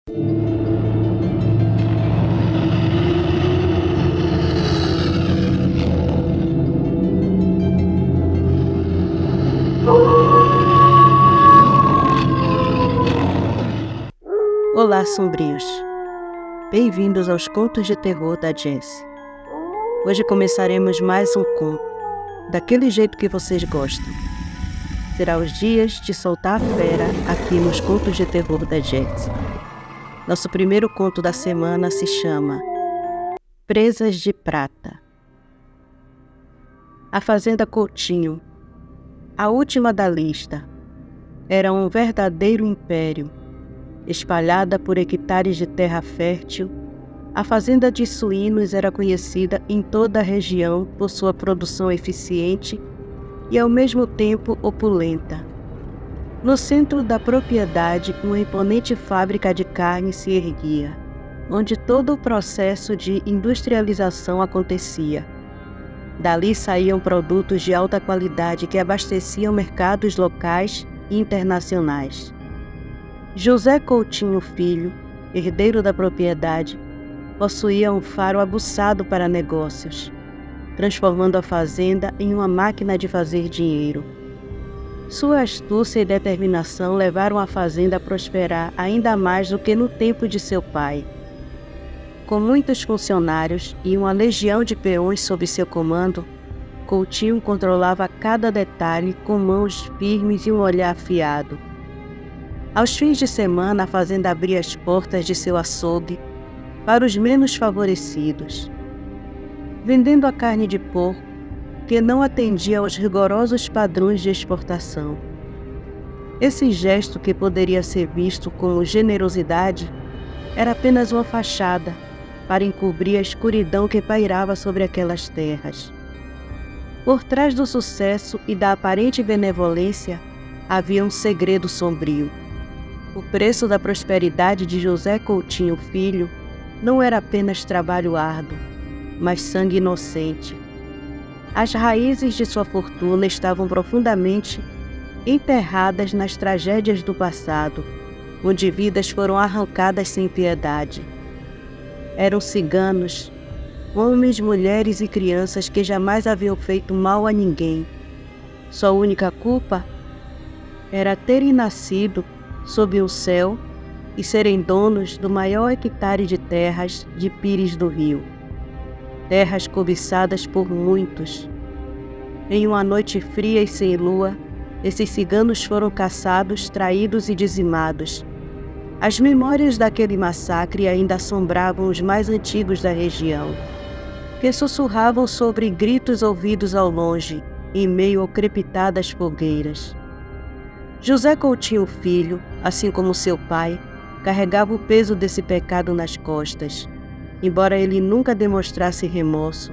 Olá, sombrios! Bem-vindos aos Contos de Terror da Jessie. Hoje começaremos mais um conto, daquele jeito que vocês gostam. Será os dias de soltar a fera aqui nos Contos de Terror da Jessie. Nosso primeiro conto da semana se chama Presas de Prata. A Fazenda Coutinho, a última da lista, era um verdadeiro império. Espalhada por hectares de terra fértil, a fazenda de suínos era conhecida em toda a região por sua produção eficiente e ao mesmo tempo opulenta. No centro da propriedade, uma imponente fábrica de carne se erguia, onde todo o processo de industrialização acontecia. Dali saíam produtos de alta qualidade que abasteciam mercados locais e internacionais. José Coutinho Filho, herdeiro da propriedade, possuía um faro aguçado para negócios, transformando a fazenda em uma máquina de fazer dinheiro. Sua astúcia e determinação levaram a fazenda a prosperar ainda mais do que no tempo de seu pai. Com muitos funcionários e uma legião de peões sob seu comando, Coutinho controlava cada detalhe com mãos firmes e um olhar afiado. Aos fins de semana, a fazenda abria as portas de seu açougue para os menos favorecidos, vendendo a carne de porco que não atendia aos rigorosos padrões de exportação. Esse gesto, que poderia ser visto como generosidade, era apenas uma fachada para encobrir a escuridão que pairava sobre aquelas terras. Por trás do sucesso e da aparente benevolência havia um segredo sombrio. O preço da prosperidade de José Coutinho Filho não era apenas trabalho árduo, mas sangue inocente. As raízes de sua fortuna estavam profundamente enterradas nas tragédias do passado, onde vidas foram arrancadas sem piedade. Eram ciganos, homens, mulheres e crianças que jamais haviam feito mal a ninguém. Sua única culpa era terem nascido sob o céu e serem donos do maior hectare de terras de Pires do Rio. Terras cobiçadas por muitos. Em uma noite fria e sem lua, esses ciganos foram caçados, traídos e dizimados. As memórias daquele massacre ainda assombravam os mais antigos da região, que sussurravam sobre gritos ouvidos ao longe, em meio ao crepitar das fogueiras. José Coutinho Filho, assim como seu pai, carregava o peso desse pecado nas costas. Embora ele nunca demonstrasse remorso,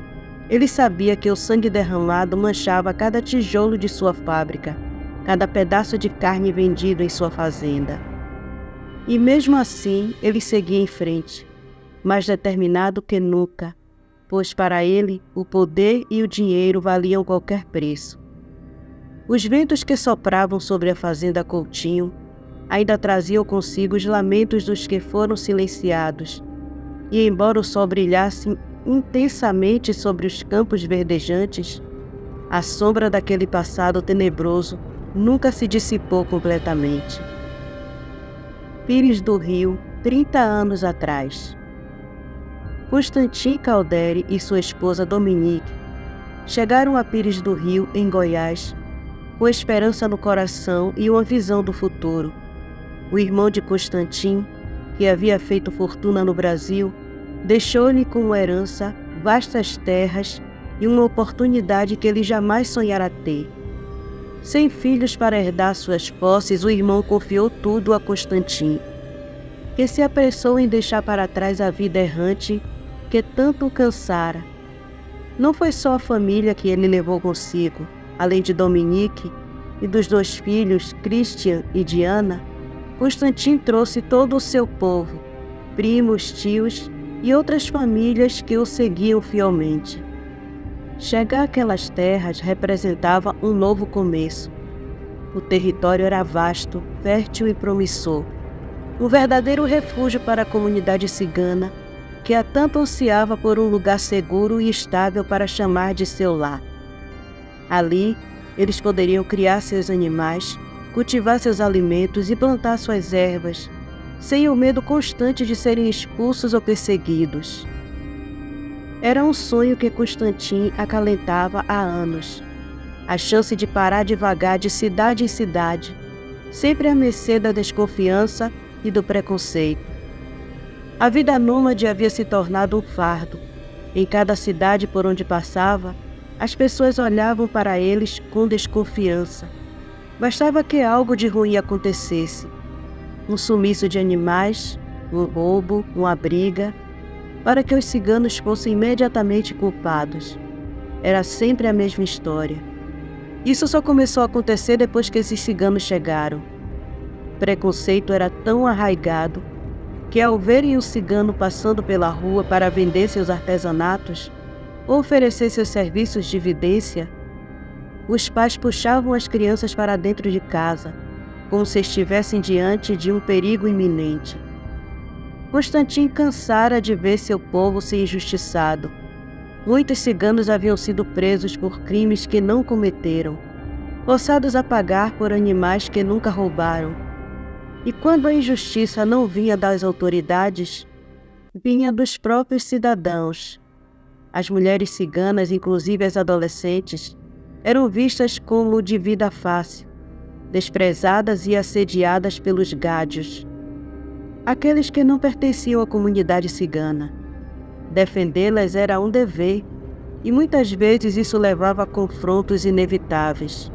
ele sabia que o sangue derramado manchava cada tijolo de sua fábrica, cada pedaço de carne vendido em sua fazenda. E mesmo assim, ele seguia em frente, mais determinado que nunca, pois para ele o poder e o dinheiro valiam qualquer preço. Os ventos que sopravam sobre a fazenda Coutinho ainda traziam consigo os lamentos dos que foram silenciados, e embora o sol brilhasse intensamente sobre os campos verdejantes, a sombra daquele passado tenebroso nunca se dissipou completamente. Pires do Rio, 30 anos atrás. Constantin Calderi e sua esposa Dominique chegaram a Pires do Rio, em Goiás, com esperança no coração e uma visão do futuro. O irmão de Constantin, que havia feito fortuna no Brasil, deixou-lhe como herança vastas terras e uma oportunidade que ele jamais sonhara ter. Sem filhos para herdar suas posses, o irmão confiou tudo a Constantin, que se apressou em deixar para trás a vida errante que tanto o cansara. Não foi só a família que ele levou consigo. Além de Dominique e dos 2 filhos, Christian e Diana, Constantin trouxe todo o seu povo, primos, tios e outras famílias que o seguiam fielmente. Chegar àquelas terras representava um novo começo. O território era vasto, fértil e promissor. um verdadeiro refúgio para a comunidade cigana, que há tanto ansiava por um lugar seguro e estável para chamar de seu lar. Ali, eles poderiam criar seus animais, cultivar seus alimentos e plantar suas ervas, sem o medo constante de serem expulsos ou perseguidos. Era um sonho que Constantin acalentava há anos. A chance de parar de vagar de cidade em cidade, sempre à mercê da desconfiança e do preconceito. A vida nômade havia se tornado um fardo. Em cada cidade por onde passava, as pessoas olhavam para eles com desconfiança. Bastava que algo de ruim acontecesse. Um sumiço de animais, um roubo, uma briga, para que os ciganos fossem imediatamente culpados. Era sempre a mesma história. Isso só começou a acontecer depois que esses ciganos chegaram. O preconceito era tão arraigado que, ao verem um cigano passando pela rua para vender seus artesanatos ou oferecer seus serviços de vidência, os pais puxavam as crianças para dentro de casa, como se estivessem diante de um perigo iminente. Constantin cansara de ver seu povo ser injustiçado. Muitos ciganos haviam sido presos por crimes que não cometeram, forçados a pagar por animais que nunca roubaram. E quando a injustiça não vinha das autoridades, vinha dos próprios cidadãos. As mulheres ciganas, inclusive as adolescentes, eram vistas como de vida fácil, desprezadas e assediadas pelos gádios, aqueles que não pertenciam à comunidade cigana. Defendê-las era um dever, e muitas vezes isso levava a confrontos inevitáveis.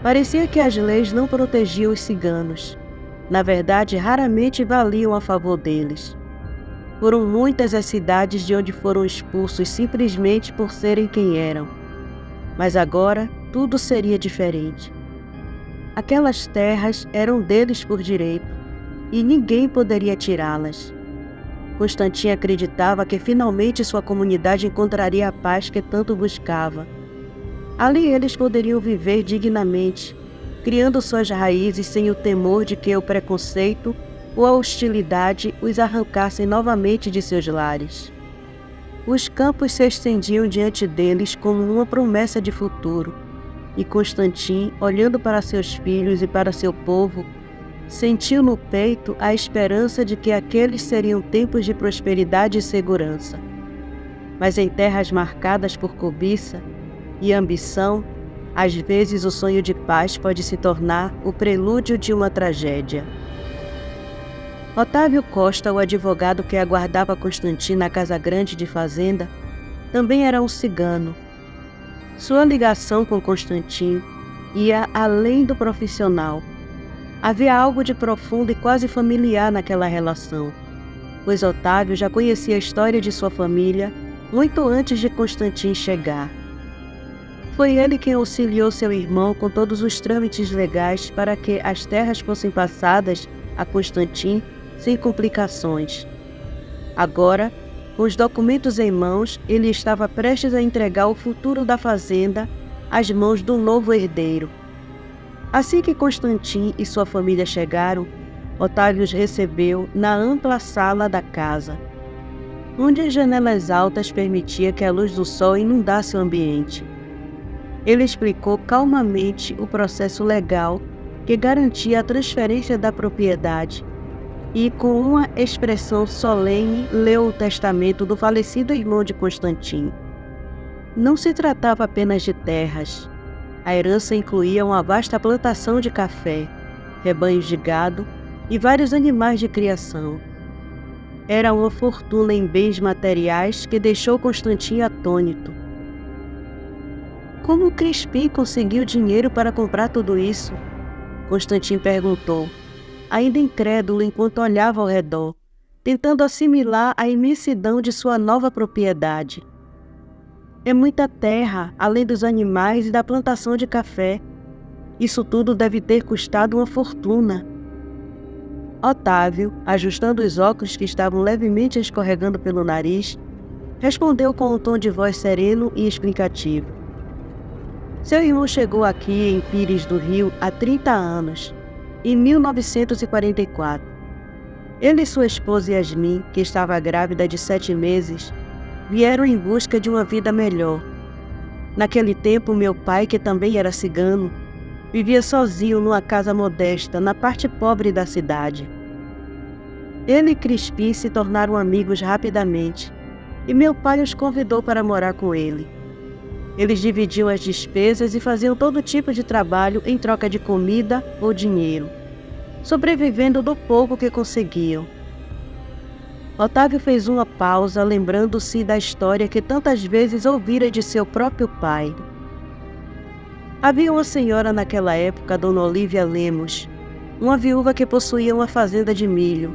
Parecia que as leis não protegiam os ciganos. Na verdade, raramente valiam a favor deles. Foram muitas as cidades de onde foram expulsos simplesmente por serem quem eram. Mas agora tudo seria diferente. Aquelas terras eram deles por direito, e ninguém poderia tirá-las. Constantin acreditava que finalmente sua comunidade encontraria a paz que tanto buscava. Ali eles poderiam viver dignamente, criando suas raízes sem o temor de que o preconceito ou a hostilidade os arrancassem novamente de seus lares. Os campos se estendiam diante deles como uma promessa de futuro, e Constantin, olhando para seus filhos e para seu povo, sentiu no peito a esperança de que aqueles seriam tempos de prosperidade e segurança. Mas em terras marcadas por cobiça e ambição, às vezes o sonho de paz pode se tornar o prelúdio de uma tragédia. Otávio Costa, o advogado que aguardava Constantin na casa grande de fazenda, também era um cigano. Sua ligação com Constantin ia além do profissional. Havia algo de profundo e quase familiar naquela relação, pois Otávio já conhecia a história de sua família muito antes de Constantin chegar. Foi ele quem auxiliou seu irmão com todos os trâmites legais para que as terras fossem passadas a Constantin sem complicações. Agora, com os documentos em mãos, ele estava prestes a entregar o futuro da fazenda às mãos do novo herdeiro. Assim que Constantin e sua família chegaram, Otávio os recebeu na ampla sala da casa, onde as janelas altas permitiam que a luz do sol inundasse o ambiente. Ele explicou calmamente o processo legal que garantia a transferência da propriedade e, com uma expressão solene, leu o testamento do falecido irmão de Constantin. Não se tratava apenas de terras. A herança incluía uma vasta plantação de café, rebanhos de gado e vários animais de criação. Era uma fortuna em bens materiais que deixou Constantin atônito. Como Crispim conseguiu dinheiro para comprar tudo isso? Constantin perguntou, ainda incrédulo enquanto olhava ao redor, tentando assimilar a imensidão de sua nova propriedade. É muita terra, além dos animais e da plantação de café. Isso tudo deve ter custado uma fortuna. Otávio, ajustando os óculos que estavam levemente escorregando pelo nariz, respondeu com um tom de voz sereno e explicativo. Seu irmão chegou aqui em Pires do Rio há 30 anos, em 1944. Ele e sua esposa Yasmin, que estava grávida de 7 meses, vieram em busca de uma vida melhor. Naquele tempo, meu pai, que também era cigano, vivia sozinho numa casa modesta, na parte pobre da cidade. Ele e Crispim se tornaram amigos rapidamente, e meu pai os convidou para morar com ele. Eles dividiam as despesas e faziam todo tipo de trabalho em troca de comida ou dinheiro, sobrevivendo do pouco que conseguiam. Otávio fez uma pausa, lembrando-se da história que tantas vezes ouvira de seu próprio pai. Havia uma senhora naquela época, Dona Olívia Lemos, uma viúva que possuía uma fazenda de milho.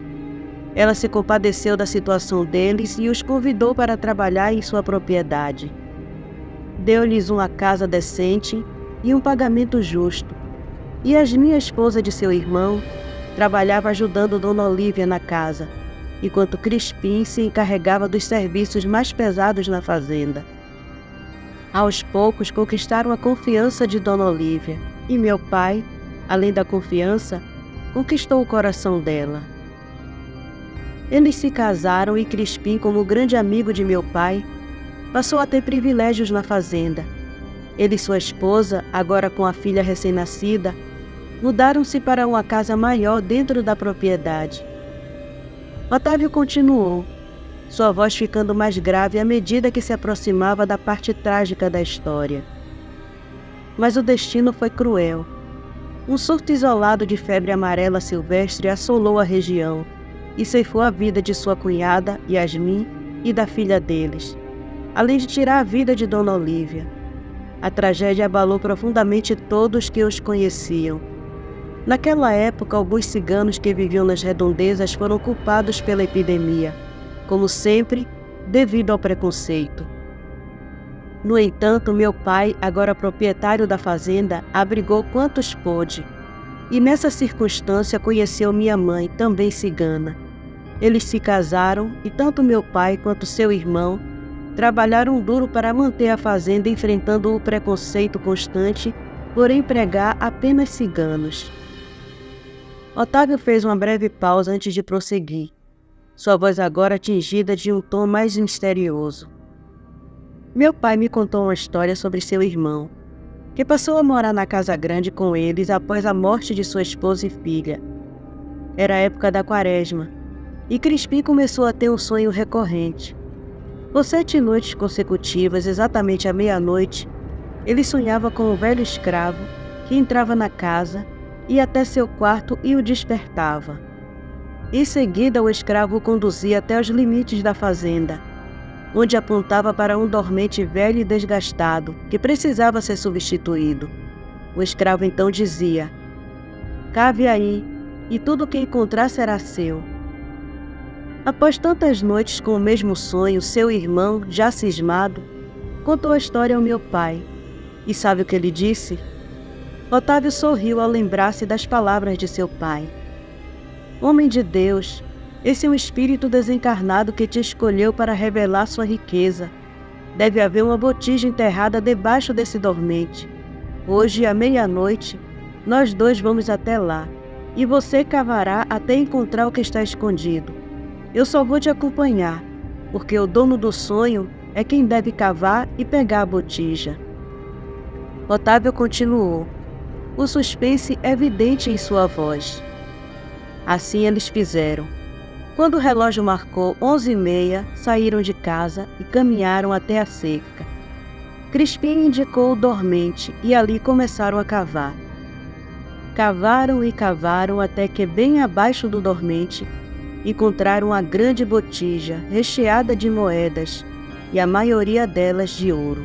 Ela se compadeceu da situação deles e os convidou para trabalhar em sua propriedade. Deu-lhes uma casa decente e um pagamento justo. E Yasmin, esposa de seu irmão, trabalhava ajudando Dona Olívia na casa, enquanto Crispim se encarregava dos serviços mais pesados na fazenda. Aos poucos conquistaram a confiança de Dona Olívia, e meu pai, além da confiança, conquistou o coração dela. Eles se casaram e Crispim, como grande amigo de meu pai, passou a ter privilégios na fazenda. Ele e sua esposa, agora com a filha recém-nascida, mudaram-se para uma casa maior dentro da propriedade. Otávio continuou, sua voz ficando mais grave à medida que se aproximava da parte trágica da história. Mas o destino foi cruel. Um surto isolado de febre amarela silvestre assolou a região e ceifou a vida de sua cunhada, Yasmin, e da filha deles, além de tirar a vida de Dona Olívia. A tragédia abalou profundamente todos que os conheciam. Naquela época, alguns ciganos que viviam nas redondezas foram culpados pela epidemia, como sempre, devido ao preconceito. No entanto, meu pai, agora proprietário da fazenda, abrigou quantos pôde, e nessa circunstância conheceu minha mãe, também cigana. Eles se casaram e tanto meu pai quanto seu irmão trabalharam duro para manter a fazenda, enfrentando o preconceito constante por empregar apenas ciganos. Otávio fez uma breve pausa antes de prosseguir, sua voz agora atingida de um tom mais misterioso. Meu pai me contou uma história sobre seu irmão, que passou a morar na casa grande com eles após a morte de sua esposa e filha. Era a época da quaresma, e Crispim começou a ter um sonho recorrente. Por 7 noites consecutivas, exatamente à meia-noite, ele sonhava com um velho escravo que entrava na casa, ia até seu quarto e o despertava. Em seguida, o escravo o conduzia até os limites da fazenda, onde apontava para um dormente velho e desgastado, que precisava ser substituído. O escravo então dizia: "Cave aí, e tudo o que encontrar será seu." Após tantas noites com o mesmo sonho, seu irmão, já cismado, contou a história ao meu pai. E sabe o que ele disse? Otávio sorriu ao lembrar-se das palavras de seu pai. "Homem de Deus, esse é um espírito desencarnado que te escolheu para revelar sua riqueza. Deve haver uma botija enterrada debaixo desse dormente. Hoje, à meia-noite, nós dois vamos até lá, e você cavará até encontrar o que está escondido. Eu só vou te acompanhar, porque o dono do sonho é quem deve cavar e pegar a botija." Otávio continuou, o suspense evidente em sua voz. Assim eles fizeram. Quando o relógio marcou 11h30, saíram de casa e caminharam até a cerca. Crispim indicou o dormente e ali começaram a cavar. Cavaram e cavaram até que, bem abaixo do dormente, encontraram uma grande botija recheada de moedas e a maioria delas de ouro.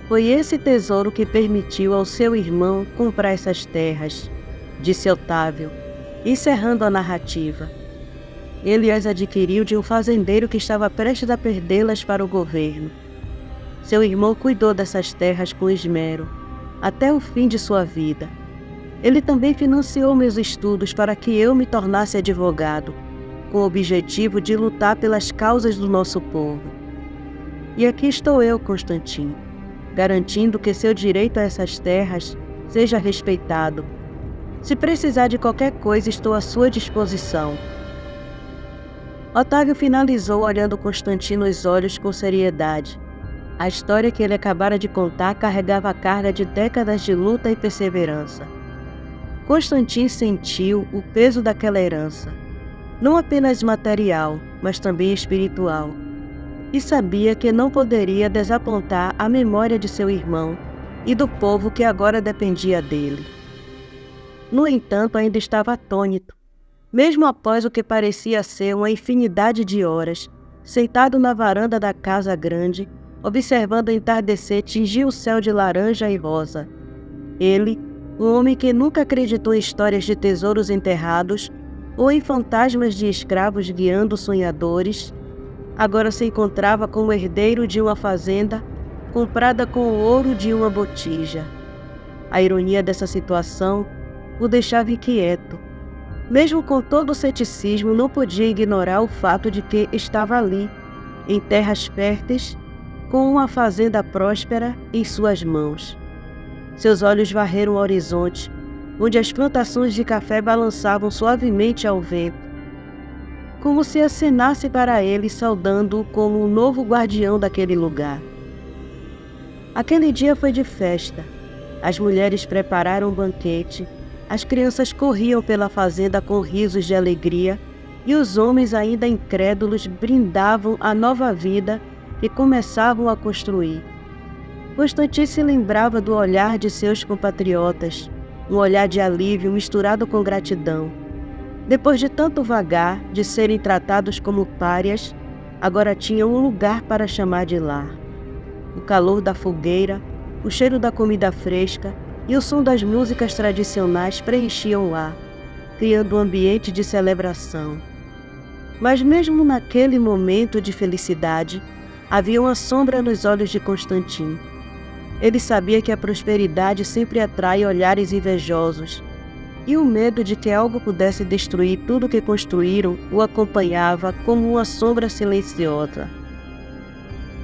Foi esse tesouro que permitiu ao seu irmão comprar essas terras, disse Otávio, encerrando a narrativa. Ele as adquiriu de um fazendeiro que estava prestes a perdê-las para o governo. Seu irmão cuidou dessas terras com esmero, até o fim de sua vida. Ele também financiou meus estudos para que eu me tornasse advogado, com o objetivo de lutar pelas causas do nosso povo. E aqui estou eu, Constantino, garantindo que seu direito a essas terras seja respeitado. Se precisar de qualquer coisa, estou à sua disposição. Otávio finalizou olhando Constantino nos olhos com seriedade. A história que ele acabara de contar carregava a carga de décadas de luta e perseverança. Constantino sentiu o peso daquela herança, não apenas material, mas também espiritual, e sabia que não poderia desapontar a memória de seu irmão e do povo que agora dependia dele. No entanto, ainda estava atônito, mesmo após o que parecia ser uma infinidade de horas, sentado na varanda da casa grande, observando o entardecer tingir o céu de laranja e rosa. Ele, um homem que nunca acreditou em histórias de tesouros enterrados ou em fantasmas de escravos guiando sonhadores, agora se encontrava como herdeiro de uma fazenda comprada com o ouro de uma botija. A ironia dessa situação o deixava inquieto. Mesmo com todo o ceticismo, não podia ignorar o fato de que estava ali, em terras férteis, com uma fazenda próspera em suas mãos. Seus olhos varreram o horizonte, onde as plantações de café balançavam suavemente ao vento, como se acenasse para ele, saudando-o como um novo guardião daquele lugar. Aquele dia foi de festa. As mulheres prepararam um banquete, as crianças corriam pela fazenda com risos de alegria e os homens, ainda incrédulos, brindavam a nova vida que começavam a construir. Constantino se lembrava do olhar de seus compatriotas, um olhar de alívio misturado com gratidão. Depois de tanto vagar, de serem tratados como párias, agora tinham um lugar para chamar de lar. O calor da fogueira, o cheiro da comida fresca e o som das músicas tradicionais preenchiam o ar, criando um ambiente de celebração. Mas mesmo naquele momento de felicidade, havia uma sombra nos olhos de Constantino. Ele sabia que a prosperidade sempre atrai olhares invejosos, e o medo de que algo pudesse destruir tudo o que construíram o acompanhava como uma sombra silenciosa.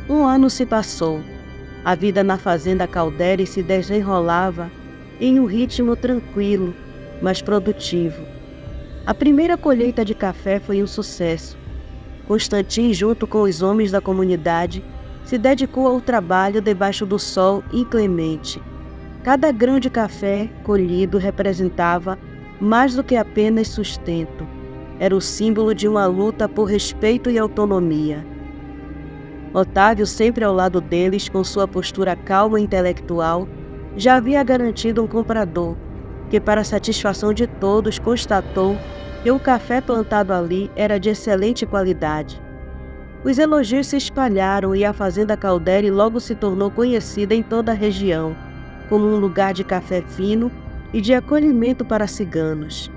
Um ano se passou. A vida na fazenda Calderi se desenrolava em um ritmo tranquilo, mas produtivo. A primeira colheita de café foi um sucesso. Constantino, junto com os homens da comunidade, se dedicou ao trabalho debaixo do sol inclemente. Cada grão de café colhido representava mais do que apenas sustento. Era o símbolo de uma luta por respeito e autonomia. Otávio, sempre ao lado deles, com sua postura calma e intelectual, já havia garantido um comprador, que, para a satisfação de todos, constatou que o café plantado ali era de excelente qualidade. Os elogios se espalharam e a fazenda Calderi logo se tornou conhecida em toda a região, como um lugar de café fino e de acolhimento para ciganos.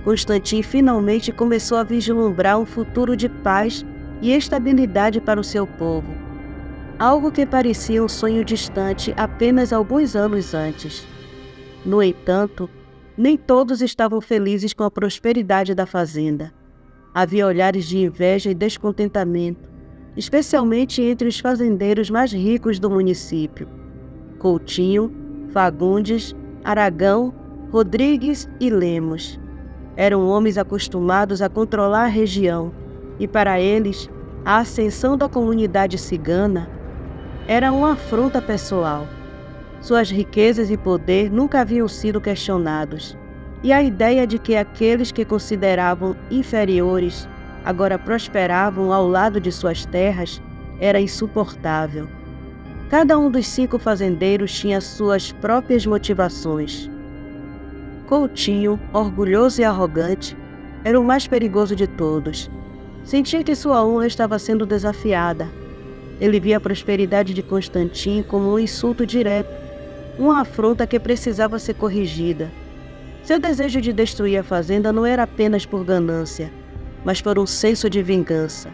Constantino finalmente começou a vislumbrar um futuro de paz e estabilidade para o seu povo, algo que parecia um sonho distante apenas alguns anos antes. No entanto, nem todos estavam felizes com a prosperidade da fazenda. Havia olhares de inveja e descontentamento, especialmente entre os fazendeiros mais ricos do município: Coutinho, Fagundes, Aragão, Rodrigues e Lemos. Eram homens acostumados a controlar a região, e para eles, a ascensão da comunidade cigana era uma afronta pessoal. Suas riquezas e poder nunca haviam sido questionados, e a ideia de que aqueles que consideravam inferiores agora prosperavam ao lado de suas terras era insuportável. Cada um dos 5 fazendeiros tinha suas próprias motivações. Coutinho, orgulhoso e arrogante, era o mais perigoso de todos. Sentia que sua honra estava sendo desafiada. Ele via a prosperidade de Constantino como um insulto direto, uma afronta que precisava ser corrigida. Seu desejo de destruir a fazenda não era apenas por ganância, mas por um senso de vingança.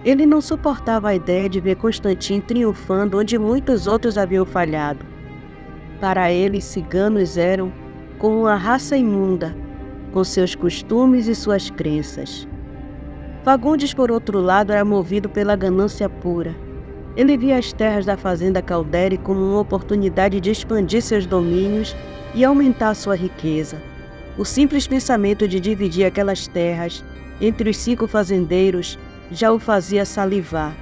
Ele não suportava a ideia de ver Constantino triunfando onde muitos outros haviam falhado. Para ele, ciganos eram como uma raça imunda, com seus costumes e suas crenças. Fagundes, por outro lado, era movido pela ganância pura. Ele via as terras da fazenda Calderi como uma oportunidade de expandir seus domínios e aumentar sua riqueza. O simples pensamento de dividir aquelas terras entre os 5 fazendeiros já o fazia salivar.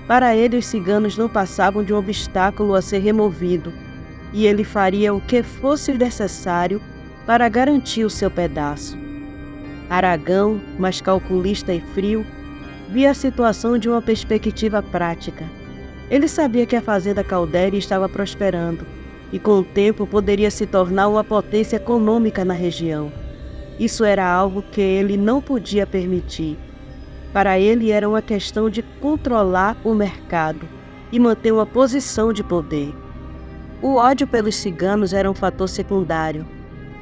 Para ele, os ciganos não passavam de um obstáculo a ser removido, e ele faria o que fosse necessário para garantir o seu pedaço. Aragão, mais calculista e frio, via a situação de uma perspectiva prática. Ele sabia que a fazenda Calderi estava prosperando e com o tempo poderia se tornar uma potência econômica na região. Isso era algo que ele não podia permitir. Para ele era uma questão de controlar o mercado e manter uma posição de poder. O ódio pelos ciganos era um fator secundário.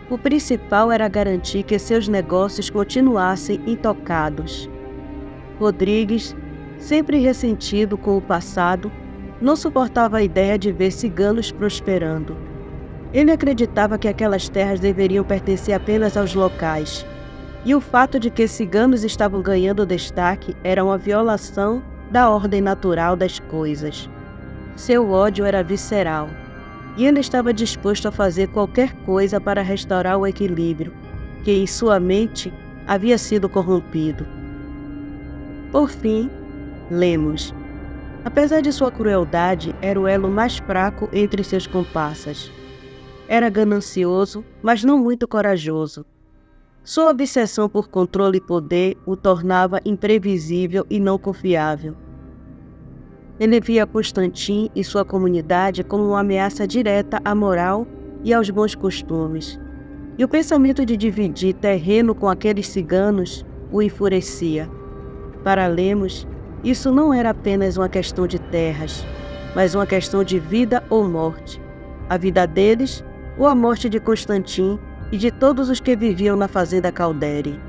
O principal era garantir que seus negócios continuassem intocados. Rodrigues, sempre ressentido com o passado, não suportava a ideia de ver ciganos prosperando. Ele acreditava que aquelas terras deveriam pertencer apenas aos locais, e o fato de que ciganos estavam ganhando destaque era uma violação da ordem natural das coisas. Seu ódio era visceral, e ele estava disposto a fazer qualquer coisa para restaurar o equilíbrio, que em sua mente havia sido corrompido. Por fim, Lemos. Apesar de sua crueldade, era o elo mais fraco entre seus comparsas. Era ganancioso, mas não muito corajoso. Sua obsessão por controle e poder o tornava imprevisível e não confiável. Ele via Constantin e sua comunidade como uma ameaça direta à moral e aos bons costumes. E o pensamento de dividir terreno com aqueles ciganos o enfurecia. Para Lemos, isso não era apenas uma questão de terras, mas uma questão de vida ou morte. A vida deles ou a morte de Constantin e de todos os que viviam na fazenda Calderi.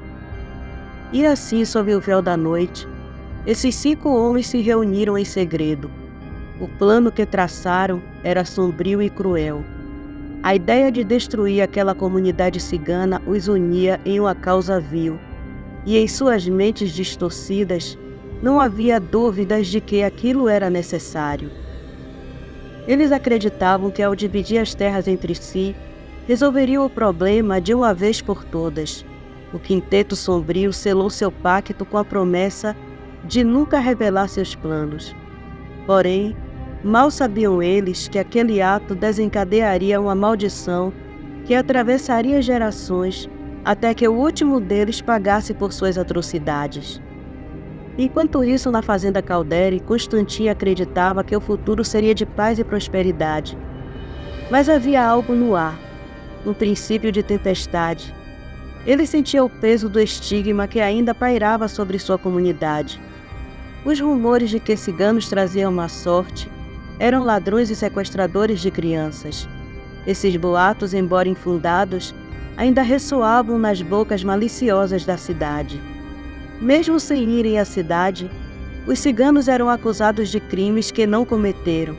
E assim, sob o véu da noite, esses 5 homens se reuniram em segredo. O plano que traçaram era sombrio e cruel. A ideia de destruir aquela comunidade cigana os unia em uma causa vil, e em suas mentes distorcidas não havia dúvidas de que aquilo era necessário. Eles acreditavam que, ao dividir as terras entre si, resolveriam o problema de uma vez por todas. O Quinteto Sombrio selou seu pacto com a promessa de nunca revelar seus planos. Porém, mal sabiam eles que aquele ato desencadearia uma maldição que atravessaria gerações até que o último deles pagasse por suas atrocidades. Enquanto isso, na fazenda Calderi, Constantin acreditava que o futuro seria de paz e prosperidade. Mas havia algo no ar, um princípio de tempestade. Ele sentia o peso do estigma que ainda pairava sobre sua comunidade. Os rumores de que ciganos traziam má sorte eram ladrões e sequestradores de crianças. Esses boatos, embora infundados, ainda ressoavam nas bocas maliciosas da cidade. Mesmo sem irem à cidade, os ciganos eram acusados de crimes que não cometeram.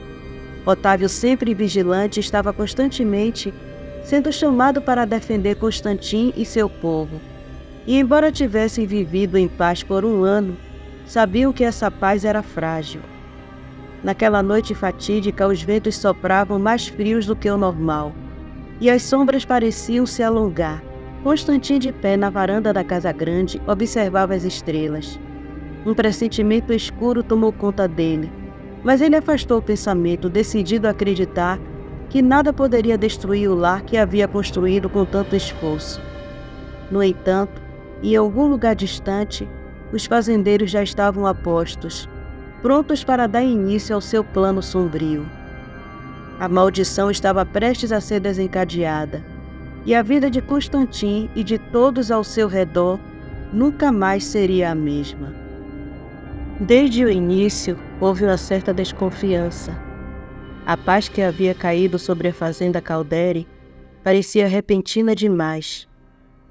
Otávio, sempre vigilante, estava constantemente sendo chamado para defender Constantin e seu povo. E embora tivessem vivido em paz por 1 ano, sabiam que essa paz era frágil. Naquela noite fatídica, os ventos sopravam mais frios do que o normal, e as sombras pareciam se alongar. Constantin, de pé na varanda da casa grande, observava as estrelas. Um pressentimento escuro tomou conta dele, mas ele afastou o pensamento, decidido a acreditar que nada poderia destruir o lar que havia construído com tanto esforço. No entanto, em algum lugar distante, os fazendeiros já estavam a postos, prontos para dar início ao seu plano sombrio. A maldição estava prestes a ser desencadeada, e a vida de Constantin e de todos ao seu redor nunca mais seria a mesma. Desde o início, houve uma certa desconfiança. A paz que havia caído sobre a fazenda Calderi parecia repentina demais,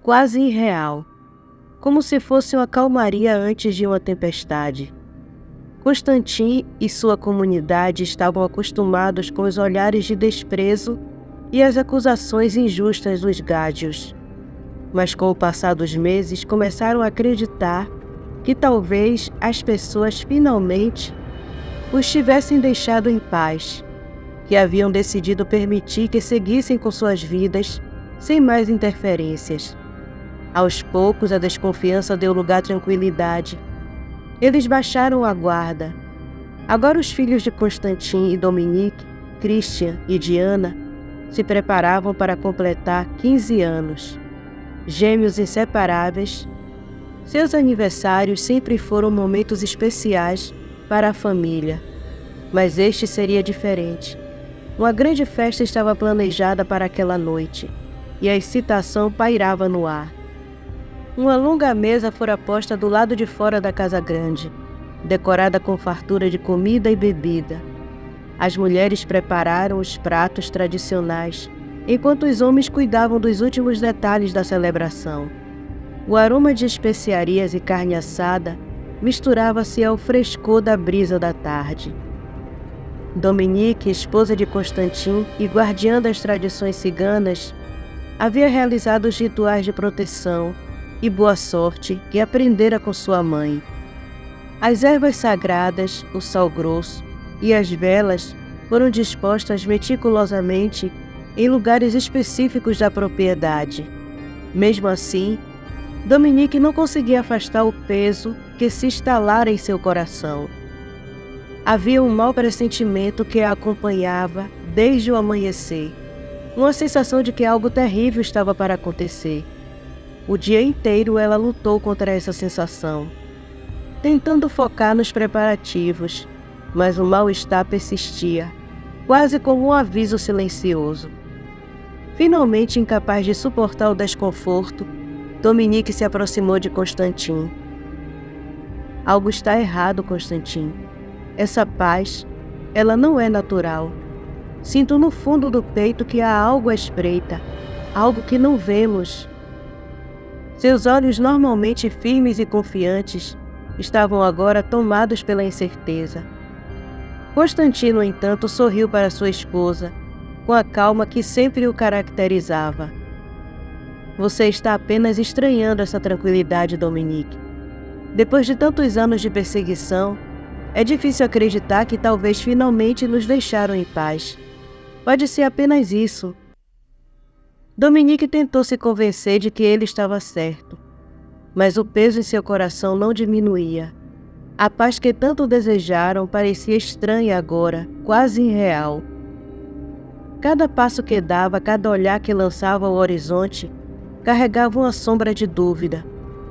quase irreal, como se fosse uma calmaria antes de uma tempestade. Constantin e sua comunidade estavam acostumados com os olhares de desprezo e as acusações injustas dos gádios. Mas com o passar dos meses começaram a acreditar que talvez as pessoas finalmente os tivessem deixado em paz, que haviam decidido permitir que seguissem com suas vidas sem mais interferências. Aos poucos, a desconfiança deu lugar à tranquilidade. Eles baixaram a guarda. Agora os filhos de Constantin e Dominique, Christian e Diana, se preparavam para completar 15 anos. Gêmeos inseparáveis, seus aniversários sempre foram momentos especiais para a família. Mas este seria diferente. Uma grande festa estava planejada para aquela noite, e a excitação pairava no ar. Uma longa mesa fora posta do lado de fora da casa grande, decorada com fartura de comida e bebida. As mulheres prepararam os pratos tradicionais, enquanto os homens cuidavam dos últimos detalhes da celebração. O aroma de especiarias e carne assada misturava-se ao frescor da brisa da tarde. Dominique, esposa de Constantin e guardiã das tradições ciganas, havia realizado os rituais de proteção e boa sorte que aprendera com sua mãe. As ervas sagradas, o sal grosso e as velas foram dispostas meticulosamente em lugares específicos da propriedade. Mesmo assim, Dominique não conseguia afastar o peso que se instalara em seu coração. Havia um mau pressentimento que a acompanhava desde o amanhecer, uma sensação de que algo terrível estava para acontecer. O dia inteiro ela lutou contra essa sensação, tentando focar nos preparativos, mas o mal-estar persistia, quase como um aviso silencioso. Finalmente, incapaz de suportar o desconforto, Dominique se aproximou de Constantin. Algo está errado, Constantin. Essa paz, ela não é natural. Sinto no fundo do peito que há algo à espreita, algo que não vemos. Seus olhos, normalmente firmes e confiantes, estavam agora tomados pela incerteza. Constantin, no entanto, sorriu para sua esposa, com a calma que sempre o caracterizava. Você está apenas estranhando essa tranquilidade, Dominique. Depois de tantos anos de perseguição, é difícil acreditar que talvez finalmente nos deixaram em paz. Pode ser apenas isso. Dominique tentou se convencer de que ele estava certo, mas o peso em seu coração não diminuía. A paz que tanto desejaram parecia estranha agora, quase irreal. Cada passo que dava, cada olhar que lançava ao horizonte, carregava uma sombra de dúvida.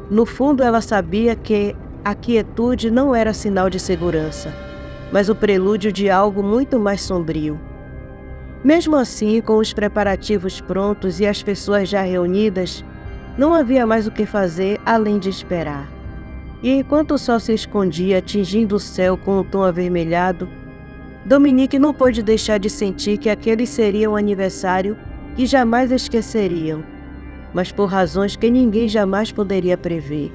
No fundo, ela sabia que a quietude não era sinal de segurança, mas o prelúdio de algo muito mais sombrio. Mesmo assim, com os preparativos prontos e as pessoas já reunidas, não havia mais o que fazer além de esperar. E enquanto o sol se escondia, tingindo o céu com um tom avermelhado, Dominique não pôde deixar de sentir que aquele seria um aniversário que jamais esqueceriam, mas por razões que ninguém jamais poderia prever.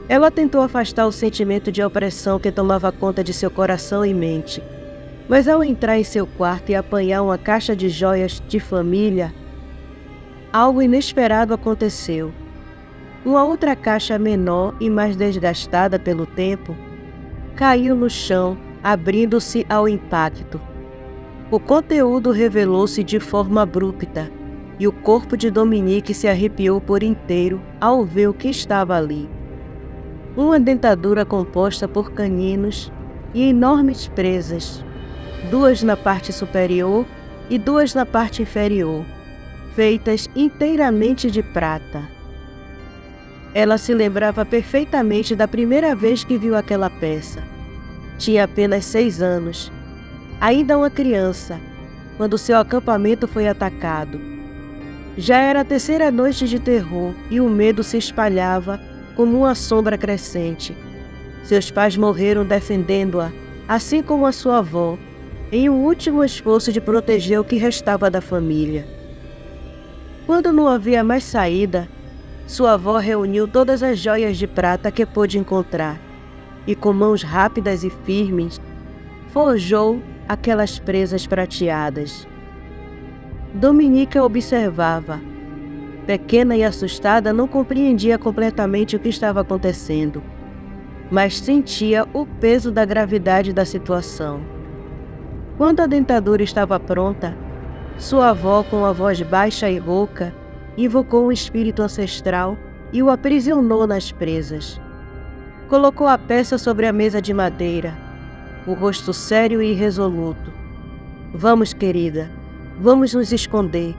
Ela tentou afastar o sentimento de opressão que tomava conta de seu coração e mente, mas ao entrar em seu quarto e apanhar uma caixa de joias de família, algo inesperado aconteceu. Uma outra caixa menor e mais desgastada pelo tempo caiu no chão, abrindo-se ao impacto. O conteúdo revelou-se de forma abrupta e o corpo de Dominique se arrepiou por inteiro ao ver o que estava ali. Uma dentadura composta por caninos e enormes presas, 2 na parte superior e 2 na parte inferior, feitas inteiramente de prata. Ela se lembrava perfeitamente da primeira vez que viu aquela peça. Tinha apenas 6 anos, ainda uma criança, quando seu acampamento foi atacado. Já era a 3ª noite de terror e o medo se espalhava como uma sombra crescente. Seus pais morreram defendendo-a, assim como a sua avó, em um último esforço de proteger o que restava da família. Quando não havia mais saída, sua avó reuniu todas as joias de prata que pôde encontrar e, com mãos rápidas e firmes, forjou aquelas presas prateadas. Dominique a observava. Pequena e assustada, não compreendia completamente o que estava acontecendo, mas sentia o peso da gravidade da situação. Quando a dentadura estava pronta, Sua avó, com a voz baixa e rouca, invocou um espírito ancestral e o aprisionou nas presas. Colocou a peça sobre a mesa de madeira, o rosto sério e irresoluto. Vamos, querida, vamos nos esconder.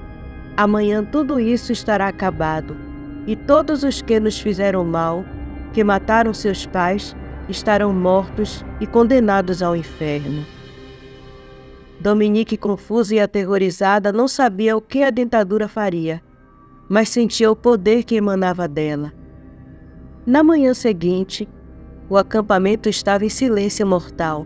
Amanhã tudo isso estará acabado, e todos os que nos fizeram mal, que mataram seus pais, estarão mortos e condenados ao inferno. Dominique, confusa e aterrorizada, não sabia o que a dentadura faria, mas sentia o poder que emanava dela. Na manhã seguinte, o acampamento estava em silêncio mortal.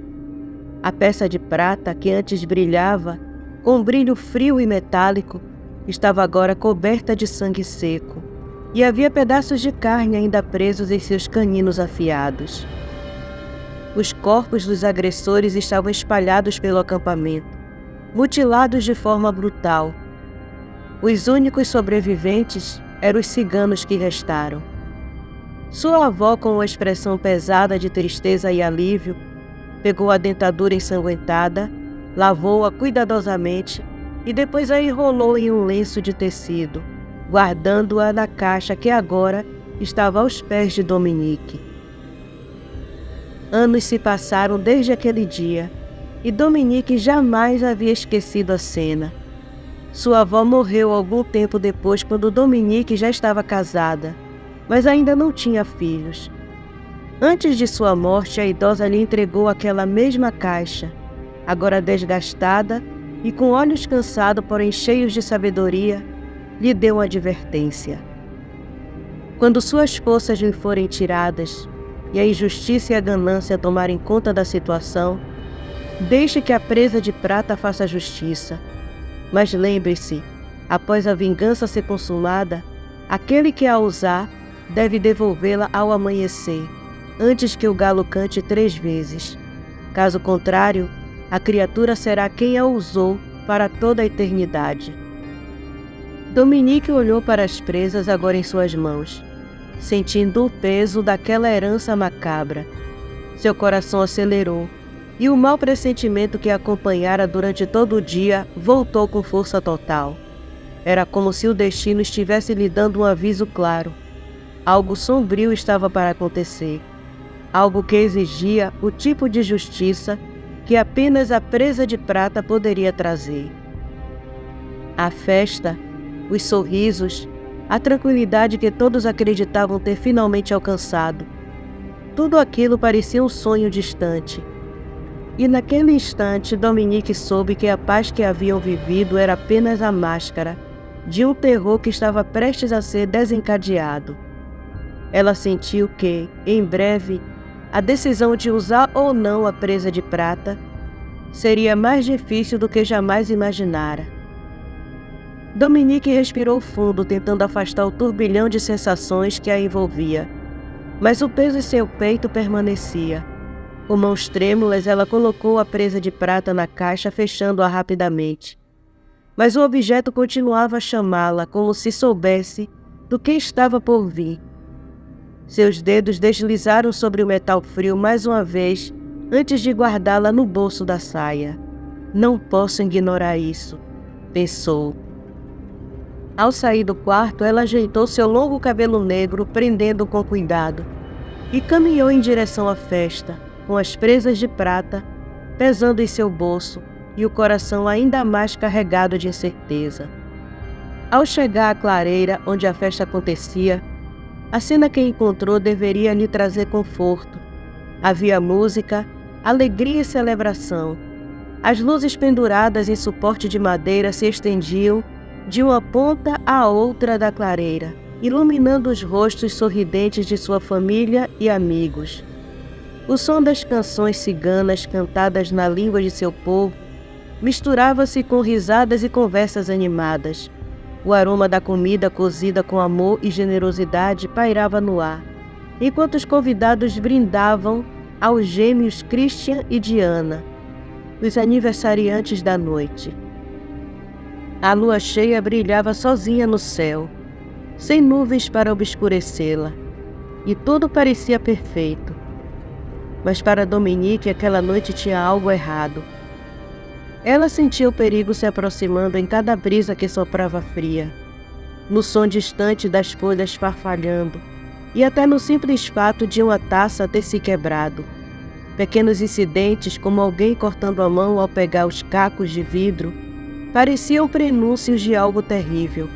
A peça de prata, que antes brilhava, com um brilho frio e metálico, estava agora coberta de sangue seco, e havia pedaços de carne ainda presos em seus caninos afiados. Os corpos dos agressores estavam espalhados pelo acampamento, mutilados de forma brutal. Os únicos sobreviventes eram os ciganos que restaram. Sua avó, com uma expressão pesada de tristeza e alívio, pegou a dentadura ensanguentada, lavou-a cuidadosamente e depois a enrolou em um lenço de tecido, guardando-a na caixa que agora estava aos pés de Dominique. Anos se passaram desde aquele dia, e Dominique jamais havia esquecido a cena. Sua avó morreu algum tempo depois, quando Dominique já estava casada, mas ainda não tinha filhos. Antes de sua morte, a idosa lhe entregou aquela mesma caixa, agora desgastada e com olhos cansados, porém cheios de sabedoria, lhe deu uma advertência. Quando suas forças lhe forem tiradas e a injustiça e a ganância tomarem conta da situação, deixe que a presa de prata faça justiça. Mas lembre-se, após a vingança ser consumada, aquele que a usar deve devolvê-la ao amanhecer, antes que o galo cante 3 vezes. Caso contrário, a criatura será quem a usou para toda a eternidade. Dominique olhou para as presas agora em suas mãos, sentindo o peso daquela herança macabra. Seu coração acelerou, e o mau pressentimento que a acompanhara durante todo o dia voltou com força total. Era como se o destino estivesse lhe dando um aviso claro. Algo sombrio estava para acontecer, algo que exigia o tipo de justiça que apenas a presa de prata poderia trazer. A festa, os sorrisos, a tranquilidade que todos acreditavam ter finalmente alcançado. Tudo aquilo parecia um sonho distante. E naquele instante, Dominique soube que a paz que haviam vivido era apenas a máscara de um terror que estava prestes a ser desencadeado. Ela sentiu que, em breve, a decisão de usar ou não a presa de prata seria mais difícil do que jamais imaginara. Dominique respirou fundo, tentando afastar o turbilhão de sensações que a envolvia, mas o peso em seu peito permanecia. Com mãos trêmulas, ela colocou a presa de prata na caixa, fechando-a rapidamente. Mas o objeto continuava a chamá-la, como se soubesse do que estava por vir. Seus dedos deslizaram sobre o metal frio mais uma vez, antes de guardá-la no bolso da saia. Não posso ignorar isso, pensou. Ao sair do quarto, ela ajeitou seu longo cabelo negro, prendendo-o com cuidado, e caminhou em direção à festa, com as presas de prata pesando em seu bolso e o coração ainda mais carregado de incerteza. Ao chegar à clareira onde a festa acontecia, a cena que encontrou deveria lhe trazer conforto. Havia música, alegria e celebração. As luzes penduradas em suporte de madeira se estendiam de uma ponta à outra da clareira, iluminando os rostos sorridentes de sua família e amigos. O som das canções ciganas cantadas na língua de seu povo misturava-se com risadas e conversas animadas. O aroma da comida cozida com amor e generosidade pairava no ar, enquanto os convidados brindavam aos gêmeos Christian e Diana, os aniversariantes da noite. A lua cheia brilhava sozinha no céu, sem nuvens para obscurecê-la, e tudo parecia perfeito. Mas para Dominique aquela noite tinha algo errado. Ela sentia o perigo se aproximando em cada brisa que soprava fria, no som distante das folhas farfalhando e até no simples fato de uma taça ter se quebrado. Pequenos incidentes, como alguém cortando a mão ao pegar os cacos de vidro, pareciam prenúncios de algo terrível.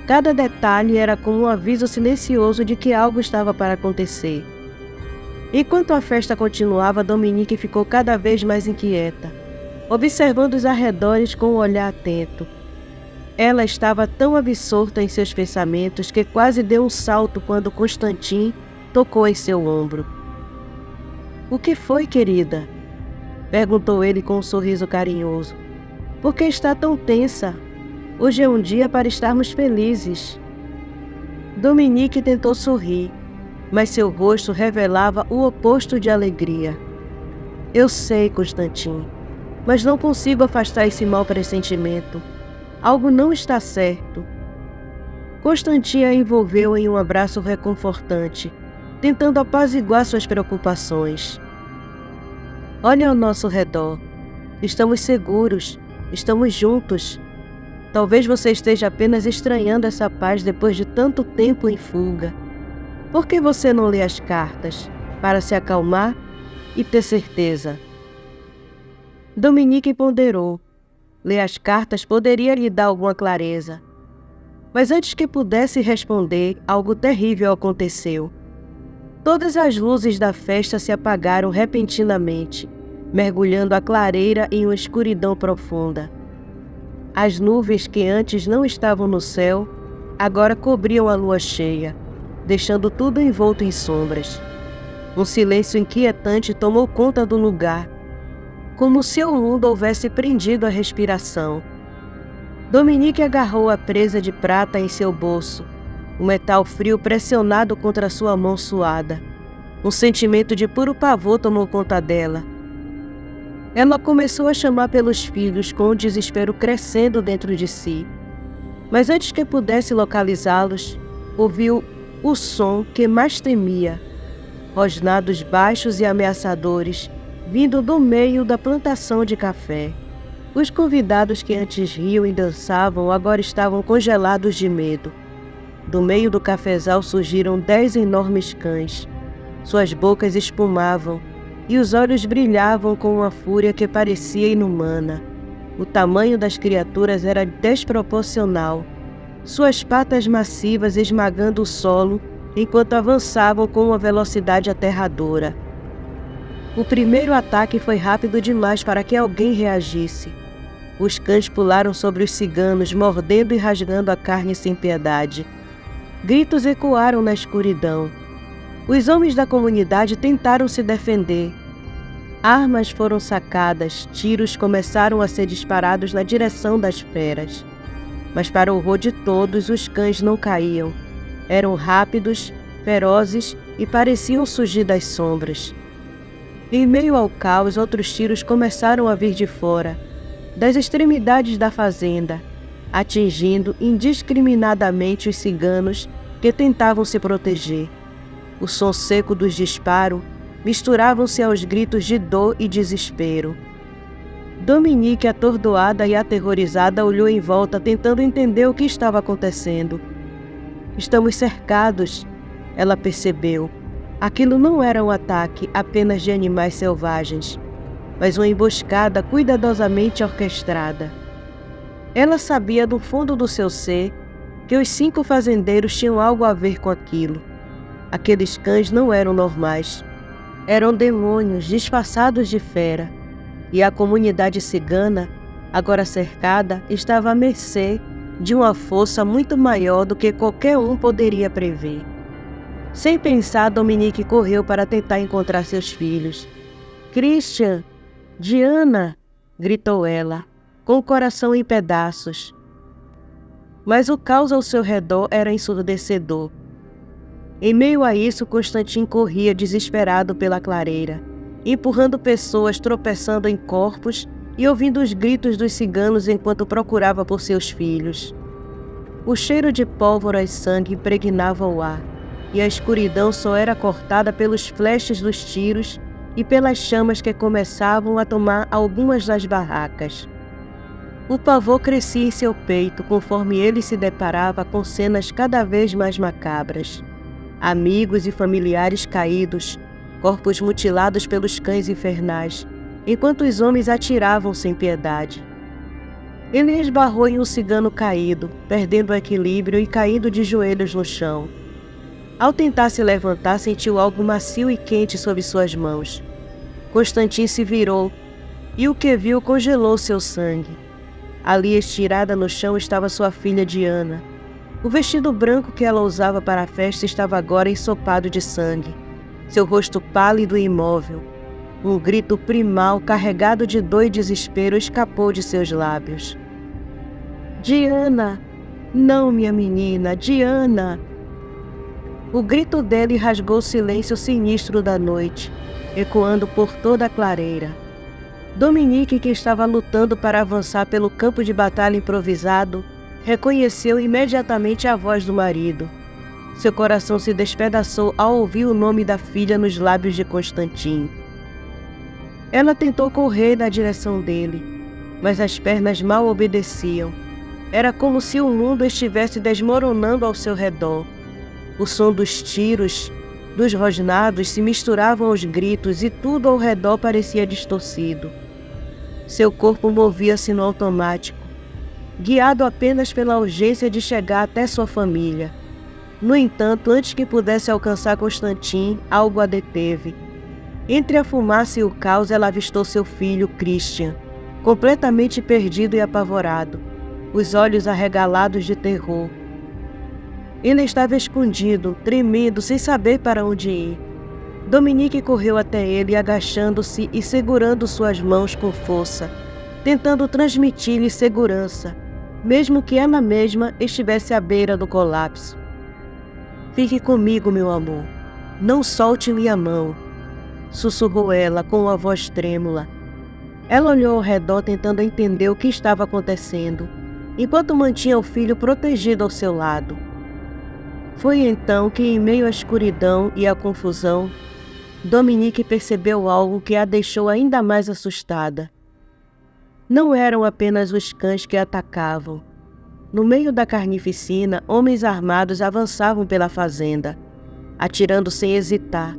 Cada detalhe era como um aviso silencioso de que algo estava para acontecer. Enquanto a festa continuava, Dominique ficou cada vez mais inquieta, observando os arredores com um olhar atento. Ela estava tão absorta em seus pensamentos que quase deu um salto quando Constantin tocou em seu ombro. "O que foi, querida?" perguntou ele com um sorriso carinhoso. "Por que está tão tensa? Hoje é um dia para estarmos felizes." Dominique tentou sorrir, mas seu rosto revelava o oposto de alegria. "Eu sei, Constantin, mas não consigo afastar esse mau pressentimento. Algo não está certo." Constantin a envolveu em um abraço reconfortante, tentando apaziguar suas preocupações. "Olha ao nosso redor. Estamos seguros. Estamos juntos. Talvez você esteja apenas estranhando essa paz depois de tanto tempo em fuga. Por que você não lê as cartas, para se acalmar e ter certeza?" Dominique ponderou. Ler as cartas poderia lhe dar alguma clareza. Mas antes que pudesse responder, algo terrível aconteceu. Todas as luzes da festa se apagaram repentinamente, mergulhando a clareira em uma escuridão profunda. As nuvens que antes não estavam no céu, agora cobriam a lua cheia, deixando tudo envolto em sombras. Um silêncio inquietante tomou conta do lugar, como se o mundo houvesse prendido a respiração. Dominique agarrou a presa de prata em seu bolso, o metal frio pressionado contra sua mão suada. Um sentimento de puro pavor tomou conta dela. Ela começou a chamar pelos filhos com o desespero crescendo dentro de si. Mas antes que pudesse localizá-los, ouviu o som que mais temia, rosnados baixos e ameaçadores, vindo do meio da plantação de café. Os convidados que antes riam e dançavam agora estavam congelados de medo. Do meio do cafezal surgiram 10 enormes cães. Suas bocas espumavam e os olhos brilhavam com uma fúria que parecia inumana. O tamanho das criaturas era desproporcional, suas patas massivas esmagando o solo enquanto avançavam com uma velocidade aterradora. O primeiro ataque foi rápido demais para que alguém reagisse. Os cães pularam sobre os ciganos, mordendo e rasgando a carne sem piedade. Gritos ecoaram na escuridão. Os homens da comunidade tentaram se defender. Armas foram sacadas, tiros começaram a ser disparados na direção das feras. Mas para o horror de todos, os cães não caíam. Eram rápidos, ferozes e pareciam surgir das sombras. Em meio ao caos, outros tiros começaram a vir de fora, das extremidades da fazenda, atingindo indiscriminadamente os ciganos que tentavam se proteger. O som seco dos disparos misturavam-se aos gritos de dor e desespero. Dominique, atordoada e aterrorizada, olhou em volta tentando entender o que estava acontecendo. "Estamos cercados", ela percebeu. Aquilo não era um ataque apenas de animais selvagens, mas uma emboscada cuidadosamente orquestrada. Ela sabia do fundo do seu ser que os 5 fazendeiros tinham algo a ver com aquilo. Aqueles cães não eram normais. Eram demônios disfarçados de fera, e a comunidade cigana, agora cercada, estava à mercê de uma força muito maior do que qualquer um poderia prever. Sem pensar, Dominique correu para tentar encontrar seus filhos. "Christian! Diana!" gritou ela, com o coração em pedaços. Mas o caos ao seu redor era ensurdecedor. Em meio a isso, Constantin corria desesperado pela clareira, empurrando pessoas, tropeçando em corpos e ouvindo os gritos dos ciganos enquanto procurava por seus filhos. O cheiro de pólvora e sangue impregnava o ar, e a escuridão só era cortada pelos flashes dos tiros e pelas chamas que começavam a tomar algumas das barracas. O pavor crescia em seu peito conforme ele se deparava com cenas cada vez mais macabras. Amigos e familiares caídos, corpos mutilados pelos cães infernais, enquanto os homens atiravam sem piedade. Ele esbarrou em um cigano caído, perdendo o equilíbrio e caindo de joelhos no chão. Ao tentar se levantar, sentiu algo macio e quente sob suas mãos. Constantin se virou, e o que viu congelou seu sangue. Ali, estirada no chão, estava sua filha Diana. O vestido branco que ela usava para a festa estava agora ensopado de sangue. Seu rosto pálido e imóvel. Um grito primal, carregado de dor e desespero, escapou de seus lábios. Diana! Não, minha menina, Diana! O grito dele rasgou o silêncio sinistro da noite, ecoando por toda a clareira. Dominique, que estava lutando para avançar pelo campo de batalha improvisado, reconheceu imediatamente a voz do marido. Seu coração se despedaçou ao ouvir o nome da filha nos lábios de Constantin. Ela tentou correr na direção dele, mas as pernas mal obedeciam. Era como se o mundo estivesse desmoronando ao seu redor. O som dos tiros, dos rosnados se misturavam aos gritos e tudo ao redor parecia distorcido. Seu corpo movia-se no automático, guiado apenas pela urgência de chegar até sua família. No entanto, antes que pudesse alcançar Constantin, algo a deteve. Entre a fumaça e o caos, ela avistou seu filho, Christian, completamente perdido e apavorado, os olhos arregalados de terror. Ele estava escondido, tremendo, sem saber para onde ir. Dominique correu até ele, agachando-se e segurando suas mãos com força, tentando transmitir-lhe segurança, mesmo que ela mesma estivesse à beira do colapso. Fique comigo, meu amor. Não solte minha mão, sussurrou ela com uma voz trêmula. Ela olhou ao redor tentando entender o que estava acontecendo, enquanto mantinha o filho protegido ao seu lado. Foi então que, em meio à escuridão e à confusão, Dominique percebeu algo que a deixou ainda mais assustada. Não eram apenas os cães que atacavam. No meio da carnificina, homens armados avançavam pela fazenda, atirando sem hesitar.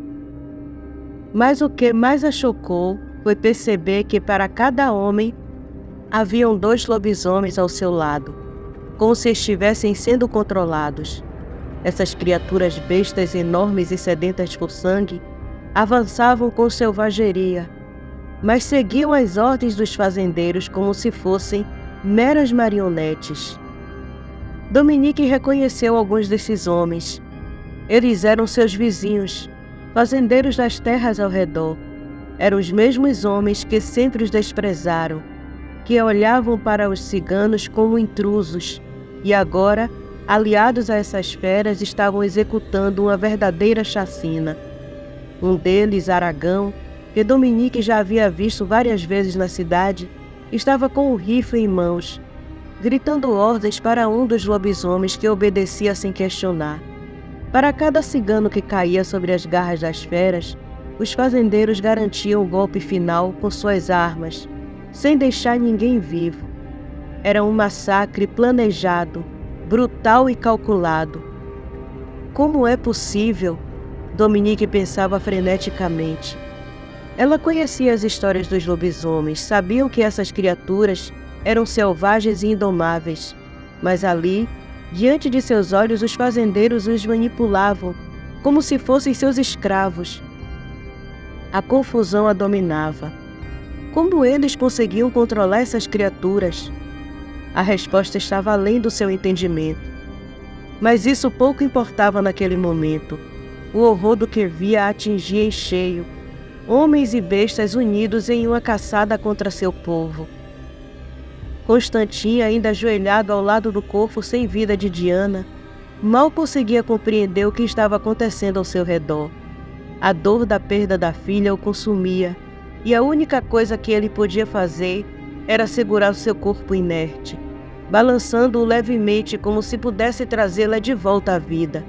Mas o que mais a chocou foi perceber que para cada homem haviam 2 lobisomens ao seu lado, como se estivessem sendo controlados. Essas criaturas bestas enormes e sedentas por sangue avançavam com selvageria, mas seguiam as ordens dos fazendeiros como se fossem meras marionetes. Dominique reconheceu alguns desses homens. Eles eram seus vizinhos, fazendeiros das terras ao redor. Eram os mesmos homens que sempre os desprezaram, que olhavam para os ciganos como intrusos, e agora, aliados a essas feras, estavam executando uma verdadeira chacina. Um deles, Aragão, que Dominique já havia visto várias vezes na cidade, estava com um rifle em mãos, gritando ordens para um dos lobisomens que obedecia sem questionar. Para cada cigano que caía sobre as garras das feras, os fazendeiros garantiam o golpe final com suas armas, sem deixar ninguém vivo. Era um massacre planejado, brutal e calculado. Como é possível? Dominique pensava freneticamente. Ela conhecia as histórias dos lobisomens, sabiam que essas criaturas eram selvagens e indomáveis, mas ali, diante de seus olhos, os fazendeiros os manipulavam, como se fossem seus escravos. A confusão a dominava. Como eles conseguiam controlar essas criaturas? A resposta estava além do seu entendimento. Mas isso pouco importava naquele momento. O horror do que via a atingia em cheio. Homens e bestas unidos em uma caçada contra seu povo. Constantin, ainda ajoelhado ao lado do corpo sem vida de Diana, mal conseguia compreender o que estava acontecendo ao seu redor. A dor da perda da filha o consumia, e a única coisa que ele podia fazer era segurar o seu corpo inerte, balançando-o levemente como se pudesse trazê-la de volta à vida.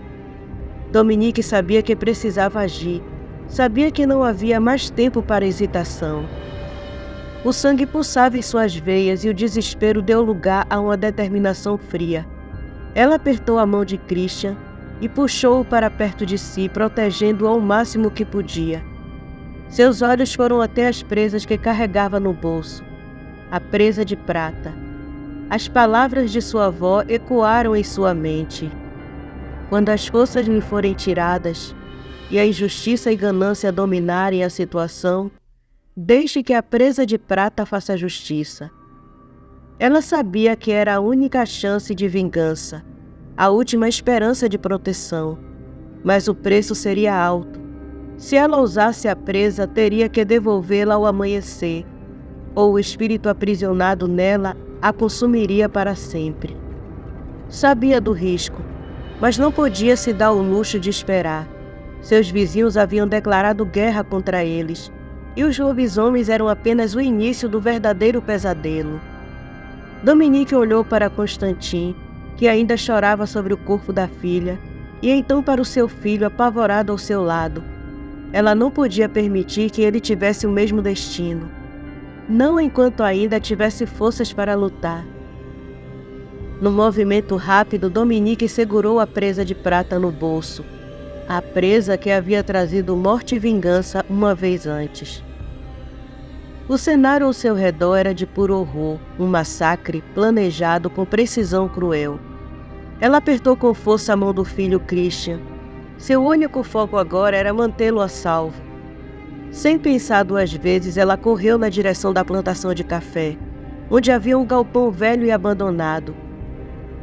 Dominique sabia que precisava agir, sabia que não havia mais tempo para hesitação. O sangue pulsava em suas veias e o desespero deu lugar a uma determinação fria. Ela apertou a mão de Christian e puxou-o para perto de si, protegendo-o ao máximo que podia. Seus olhos foram até as presas que carregava no bolso. A presa de prata. As palavras de sua avó ecoaram em sua mente. Quando as forças lhe forem tiradas e a injustiça e ganância dominarem a situação, deixe que a presa de prata faça justiça. Ela sabia que era a única chance de vingança, a última esperança de proteção, mas o preço seria alto. Se ela ousasse a presa, teria que devolvê-la ao amanhecer, ou o espírito aprisionado nela a consumiria para sempre. Sabia do risco, mas não podia se dar o luxo de esperar. Seus vizinhos haviam declarado guerra contra eles, e os lobisomens eram apenas o início do verdadeiro pesadelo. Dominique olhou para Constantin, que ainda chorava sobre o corpo da filha, e então para o seu filho apavorado ao seu lado. Ela não podia permitir que ele tivesse o mesmo destino. Não enquanto ainda tivesse forças para lutar. No movimento rápido, Dominique segurou a presa de prata no bolso. A presa que havia trazido morte e vingança uma vez antes. O cenário ao seu redor era de puro horror, um massacre planejado com precisão cruel. Ela apertou com força a mão do filho Christian. Seu único foco agora era mantê-lo a salvo. Sem pensar duas vezes, ela correu na direção da plantação de café, onde havia um galpão velho e abandonado.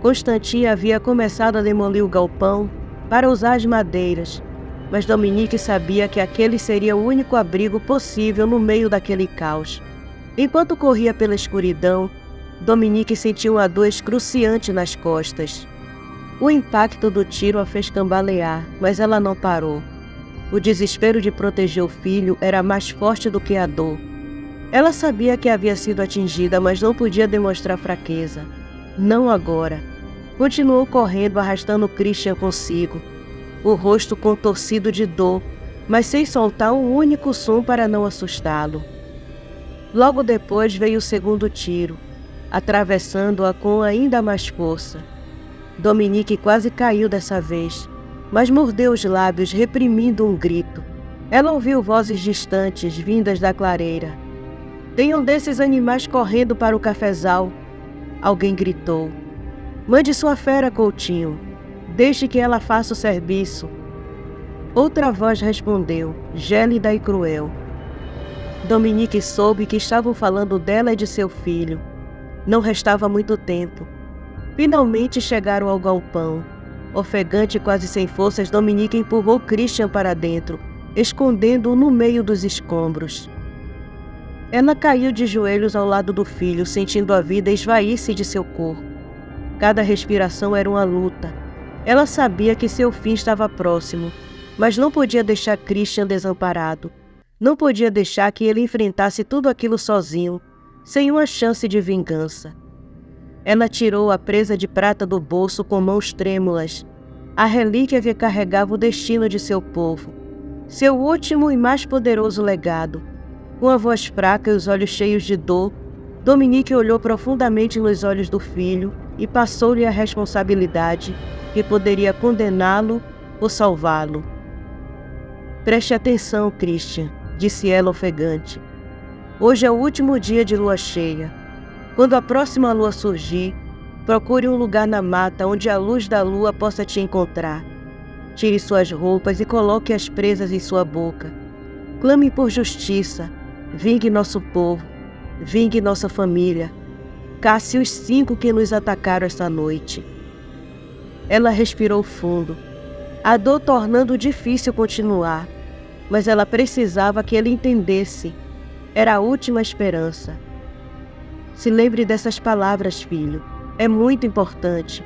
Constantin havia começado a demolir o galpão para usar as madeiras, mas Dominique sabia que aquele seria o único abrigo possível no meio daquele caos. Enquanto corria pela escuridão, Dominique sentiu uma dor excruciante nas costas. O impacto do tiro a fez cambalear, mas ela não parou. O desespero de proteger o filho era mais forte do que a dor. Ela sabia que havia sido atingida, mas não podia demonstrar fraqueza. Não agora. Continuou correndo, arrastando Christian consigo, o rosto contorcido de dor, mas sem soltar um único som para não assustá-lo. Logo depois veio o segundo tiro, atravessando-a com ainda mais força. Dominique quase caiu dessa vez, mas mordeu os lábios, reprimindo um grito. Ela ouviu vozes distantes, vindas da clareira. "Tem um desses animais correndo para o cafezal", alguém gritou. "Mande sua fera, Coutinho. Deixe que ela faça o serviço." Outra voz respondeu, gélida e cruel. Dominique soube que estavam falando dela e de seu filho. Não restava muito tempo. Finalmente chegaram ao galpão. Ofegante e quase sem forças, Dominique empurrou Christian para dentro, escondendo-o no meio dos escombros. Ela caiu de joelhos ao lado do filho, sentindo a vida esvair-se de seu corpo. Cada respiração era uma luta. Ela sabia que seu fim estava próximo, mas não podia deixar Christian desamparado. Não podia deixar que ele enfrentasse tudo aquilo sozinho, sem uma chance de vingança. Ela tirou a presa de prata do bolso com mãos trêmulas, a relíquia que carregava o destino de seu povo, seu último e mais poderoso legado. Com a voz fraca e os olhos cheios de dor, Dominique olhou profundamente nos olhos do filho e passou-lhe a responsabilidade que poderia condená-lo ou salvá-lo. "Preste atenção, Christian", disse ela ofegante. "Hoje é o último dia de lua cheia. Quando a próxima lua surgir, procure um lugar na mata onde a luz da lua possa te encontrar. Tire suas roupas e coloque as presas em sua boca. Clame por justiça. Vingue nosso povo. Vingue nossa família. Casse os 5 que nos atacaram esta noite." Ela respirou fundo, a dor tornando difícil continuar, mas ela precisava que ele entendesse. Era a última esperança. "Se lembre dessas palavras, filho. É muito importante."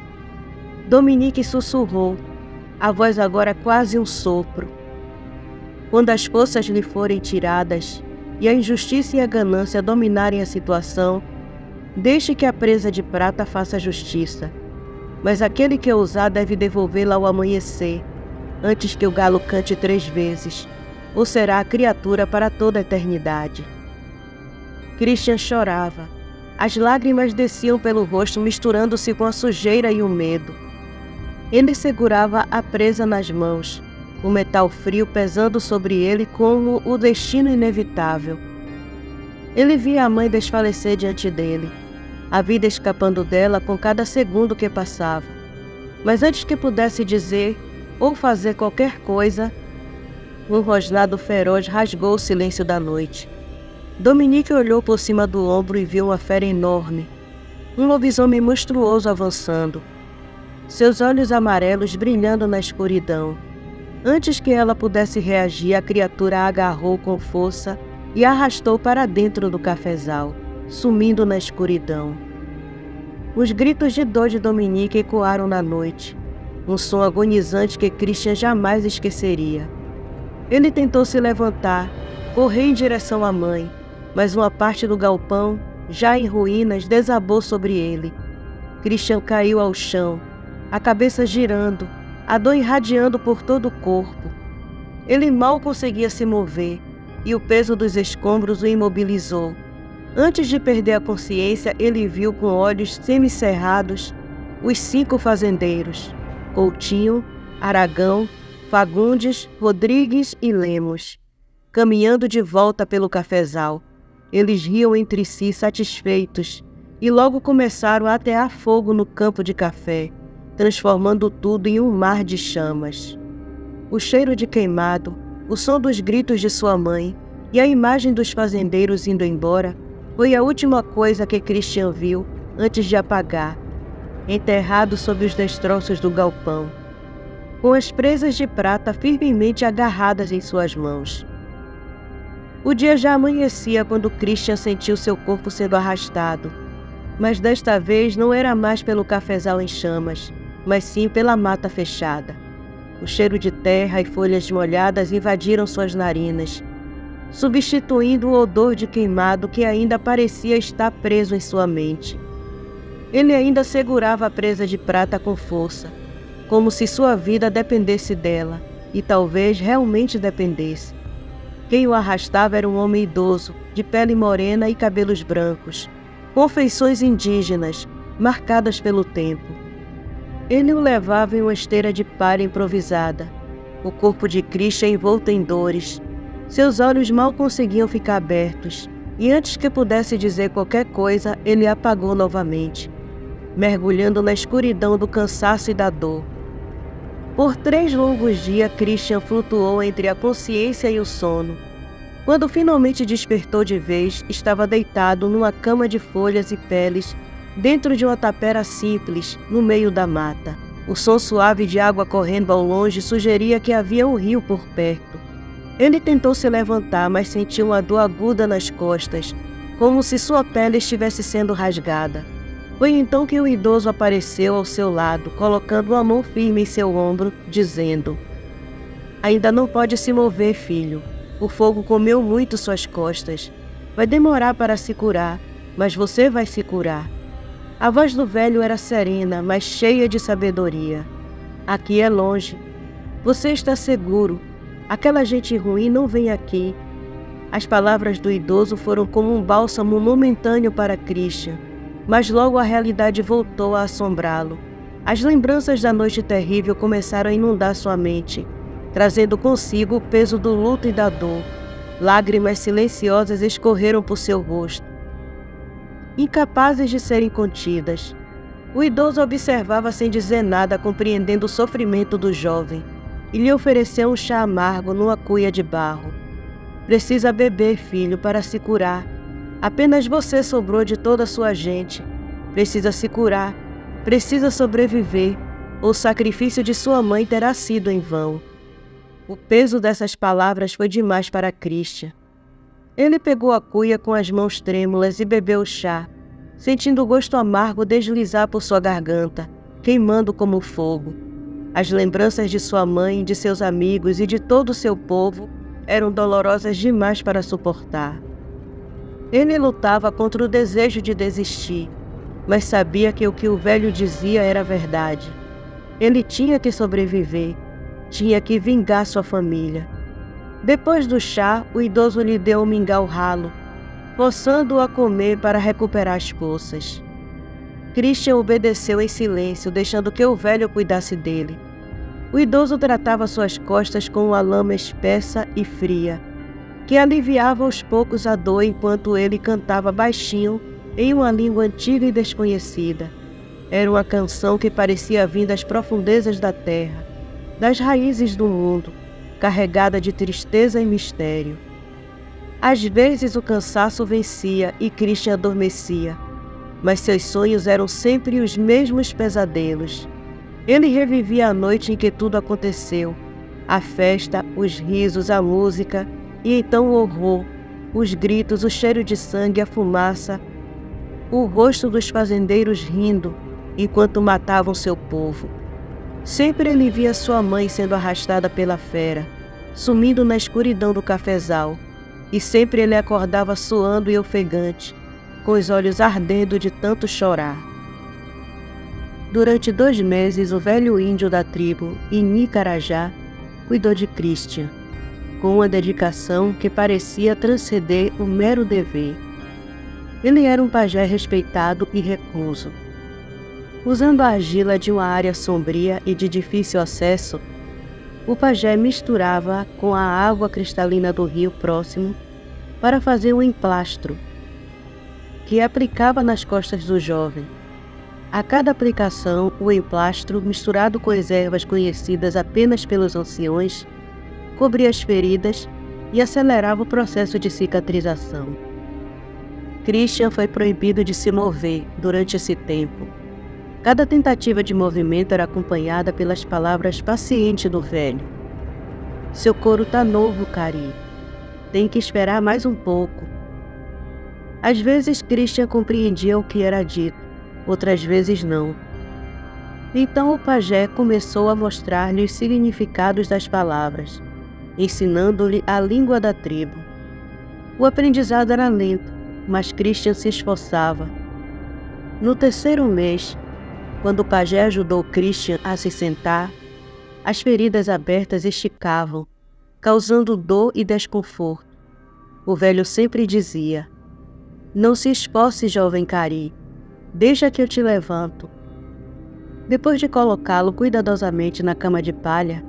Dominique sussurrou, a voz agora quase um sopro. "Quando as forças lhe forem tiradas e a injustiça e a ganância dominarem a situação, deixe que a presa de prata faça justiça. Mas aquele que ousar deve devolvê-la ao amanhecer, antes que o galo cante 3 vezes, ou será a criatura para toda a eternidade." Christian chorava. As lágrimas desciam pelo rosto, misturando-se com a sujeira e o medo. Ele segurava a presa nas mãos, o metal frio pesando sobre ele como o destino inevitável. Ele via a mãe desfalecer diante dele, a vida escapando dela com cada segundo que passava. Mas antes que pudesse dizer ou fazer qualquer coisa, um rosnado feroz rasgou o silêncio da noite. Dominique olhou por cima do ombro e viu uma fera enorme, um lobisomem monstruoso avançando, seus olhos amarelos brilhando na escuridão. Antes que ela pudesse reagir, a criatura a agarrou com força e a arrastou para dentro do cafezal, sumindo na escuridão. Os gritos de dor de Dominique ecoaram na noite, um som agonizante que Christian jamais esqueceria. Ele tentou se levantar, correr em direção à mãe, mas uma parte do galpão, já em ruínas, desabou sobre ele. Christian caiu ao chão, a cabeça girando, a dor irradiando por todo o corpo. Ele mal conseguia se mover e o peso dos escombros o imobilizou. Antes de perder a consciência, ele viu com olhos semicerrados os 5 fazendeiros: Coutinho, Aragão, Fagundes, Rodrigues e Lemos, caminhando de volta pelo cafezal. Eles riam entre si satisfeitos e logo começaram a atear fogo no campo de café, transformando tudo em um mar de chamas. O cheiro de queimado, o som dos gritos de sua mãe e a imagem dos fazendeiros indo embora foi a última coisa que Christian viu antes de apagar, enterrado sob os destroços do galpão, com as presas de prata firmemente agarradas em suas mãos. O dia já amanhecia quando Christian sentiu seu corpo sendo arrastado, mas desta vez não era mais pelo cafezal em chamas, mas sim pela mata fechada. O cheiro de terra e folhas molhadas invadiram suas narinas, substituindo o odor de queimado que ainda parecia estar preso em sua mente. Ele ainda segurava a presa de prata com força, como se sua vida dependesse dela, e talvez realmente dependesse. Quem o arrastava era um homem idoso, de pele morena e cabelos brancos, com feições indígenas, marcadas pelo tempo. Ele o levava em uma esteira de palha improvisada, o corpo de Christian envolto em dores. Seus olhos mal conseguiam ficar abertos, e antes que pudesse dizer qualquer coisa, ele apagou novamente, mergulhando na escuridão do cansaço e da dor. Por 3 longos dias, Christian flutuou entre a consciência e o sono. Quando finalmente despertou de vez, estava deitado numa cama de folhas e peles, dentro de uma tapera simples, no meio da mata. O som suave de água correndo ao longe sugeria que havia um rio por perto. Ele tentou se levantar, mas sentiu uma dor aguda nas costas, como se sua pele estivesse sendo rasgada. Foi então que o idoso apareceu ao seu lado, colocando uma mão firme em seu ombro, dizendo: "Ainda não pode se mover, filho. O fogo comeu muito suas costas. Vai demorar para se curar, mas você vai se curar." A voz do velho era serena, mas cheia de sabedoria. "Aqui é longe. Você está seguro. Aquela gente ruim não vem aqui." As palavras do idoso foram como um bálsamo momentâneo para Christian, mas logo a realidade voltou a assombrá-lo. As lembranças da noite terrível começaram a inundar sua mente, trazendo consigo o peso do luto e da dor. Lágrimas silenciosas escorreram por seu rosto, incapazes de serem contidas. O idoso observava sem dizer nada, compreendendo o sofrimento do jovem, e lhe ofereceu um chá amargo numa cuia de barro. "Precisa beber, filho, para se curar. Apenas você sobrou de toda a sua gente. Precisa se curar, precisa sobreviver, ou o sacrifício de sua mãe terá sido em vão." O peso dessas palavras foi demais para Christian. Ele pegou a cuia com as mãos trêmulas e bebeu o chá, sentindo o gosto amargo deslizar por sua garganta, queimando como fogo. As lembranças de sua mãe, de seus amigos e de todo o seu povo eram dolorosas demais para suportar. Ele lutava contra o desejo de desistir, mas sabia que o velho dizia era verdade. Ele tinha que sobreviver, tinha que vingar sua família. Depois do chá, o idoso lhe deu um mingau ralo, forçando-o a comer para recuperar as forças. Christian obedeceu em silêncio, deixando que o velho cuidasse dele. O idoso tratava suas costas com uma lama espessa e fria, que aliviava aos poucos a dor enquanto ele cantava baixinho em uma língua antiga e desconhecida. Era uma canção que parecia vir das profundezas da terra, das raízes do mundo, carregada de tristeza e mistério. Às vezes o cansaço vencia e Christian adormecia, mas seus sonhos eram sempre os mesmos pesadelos. Ele revivia a noite em que tudo aconteceu, a festa, os risos, a música, e então o horror, os gritos, o cheiro de sangue, a fumaça, o rosto dos fazendeiros rindo enquanto matavam seu povo. Sempre ele via sua mãe sendo arrastada pela fera, sumindo na escuridão do cafezal, e sempre ele acordava suando e ofegante, com os olhos ardendo de tanto chorar. Durante 2 meses, o velho índio da tribo, Ini Carajá, cuidou de Christian, com uma dedicação que parecia transcender o mero dever. Ele era um pajé respeitado e recluso. Usando a argila de uma área sombria e de difícil acesso, o pajé misturava com a água cristalina do rio próximo para fazer um emplastro, que aplicava nas costas do jovem. A cada aplicação, o emplastro, misturado com as ervas conhecidas apenas pelos anciões, cobria as feridas e acelerava o processo de cicatrização. Christian foi proibido de se mover durante esse tempo. Cada tentativa de movimento era acompanhada pelas palavras pacientes do velho. Seu couro tá novo, Cari. Tem que esperar mais um pouco. Às vezes Christian compreendia o que era dito, outras vezes não. Então o pajé começou a mostrar-lhe os significados das palavras, ensinando-lhe a língua da tribo. O aprendizado era lento, mas Christian se esforçava. No 3º mês, quando o pajé ajudou Christian a se sentar, as feridas abertas esticavam, causando dor e desconforto. O velho sempre dizia: "Não se esforce, jovem Cari. Deixa que eu te levanto." Depois de colocá-lo cuidadosamente na cama de palha,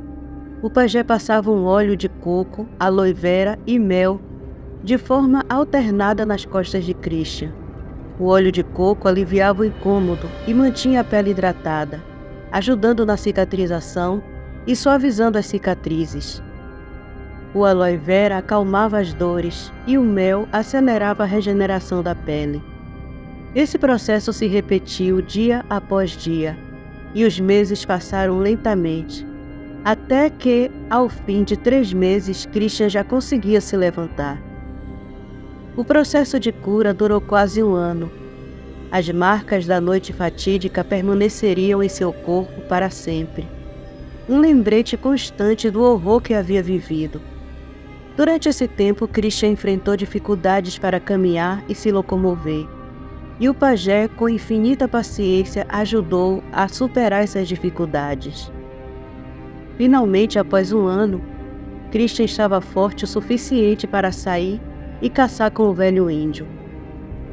o pajé passava um óleo de coco, aloe vera e mel de forma alternada nas costas de Christian. O óleo de coco aliviava o incômodo e mantinha a pele hidratada, ajudando na cicatrização e suavizando as cicatrizes. O aloe vera acalmava as dores e o mel acelerava a regeneração da pele. Esse processo se repetiu dia após dia, e os meses passaram lentamente, até que, ao fim de 3 meses, Christian já conseguia se levantar. O processo de cura durou quase 1 ano. As marcas da noite fatídica permaneceriam em seu corpo para sempre. Um lembrete constante do horror que havia vivido. Durante esse tempo, Christian enfrentou dificuldades para caminhar e se locomover. E o pajé, com infinita paciência, ajudou a superar essas dificuldades. Finalmente, após 1 ano, Christian estava forte o suficiente para sair e caçar com o velho índio.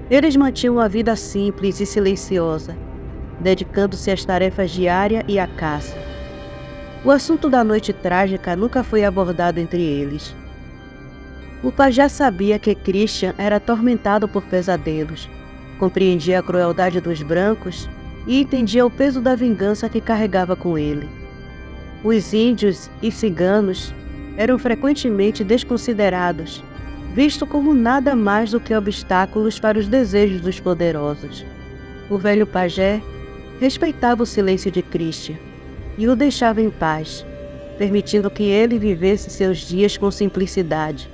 Eles mantinham uma vida simples e silenciosa, dedicando-se às tarefas diárias e à caça. O assunto da noite trágica nunca foi abordado entre eles. O pajé sabia que Christian era atormentado por pesadelos, compreendia a crueldade dos brancos e entendia o peso da vingança que carregava com ele. Os índios e ciganos eram frequentemente desconsiderados, vistos como nada mais do que obstáculos para os desejos dos poderosos. O velho pajé respeitava o silêncio de Christian e o deixava em paz, permitindo que ele vivesse seus dias com simplicidade.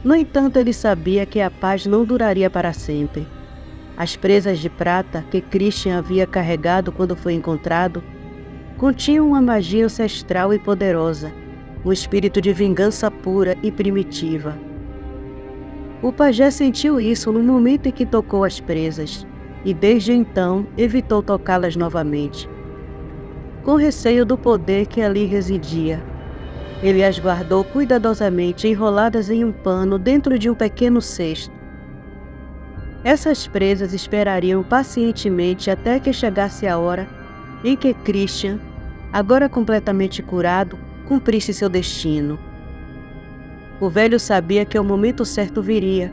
No entanto, ele sabia que a paz não duraria para sempre. As presas de prata que Christian havia carregado quando foi encontrado continham uma magia ancestral e poderosa, um espírito de vingança pura e primitiva. O pajé sentiu isso no momento em que tocou as presas, e desde então evitou tocá-las novamente. Com receio do poder que ali residia, ele as guardou cuidadosamente enroladas em um pano dentro de um pequeno cesto, Essas presas esperariam pacientemente até que chegasse a hora em que Christian, agora completamente curado, cumprisse seu destino. O velho sabia que o momento certo viria,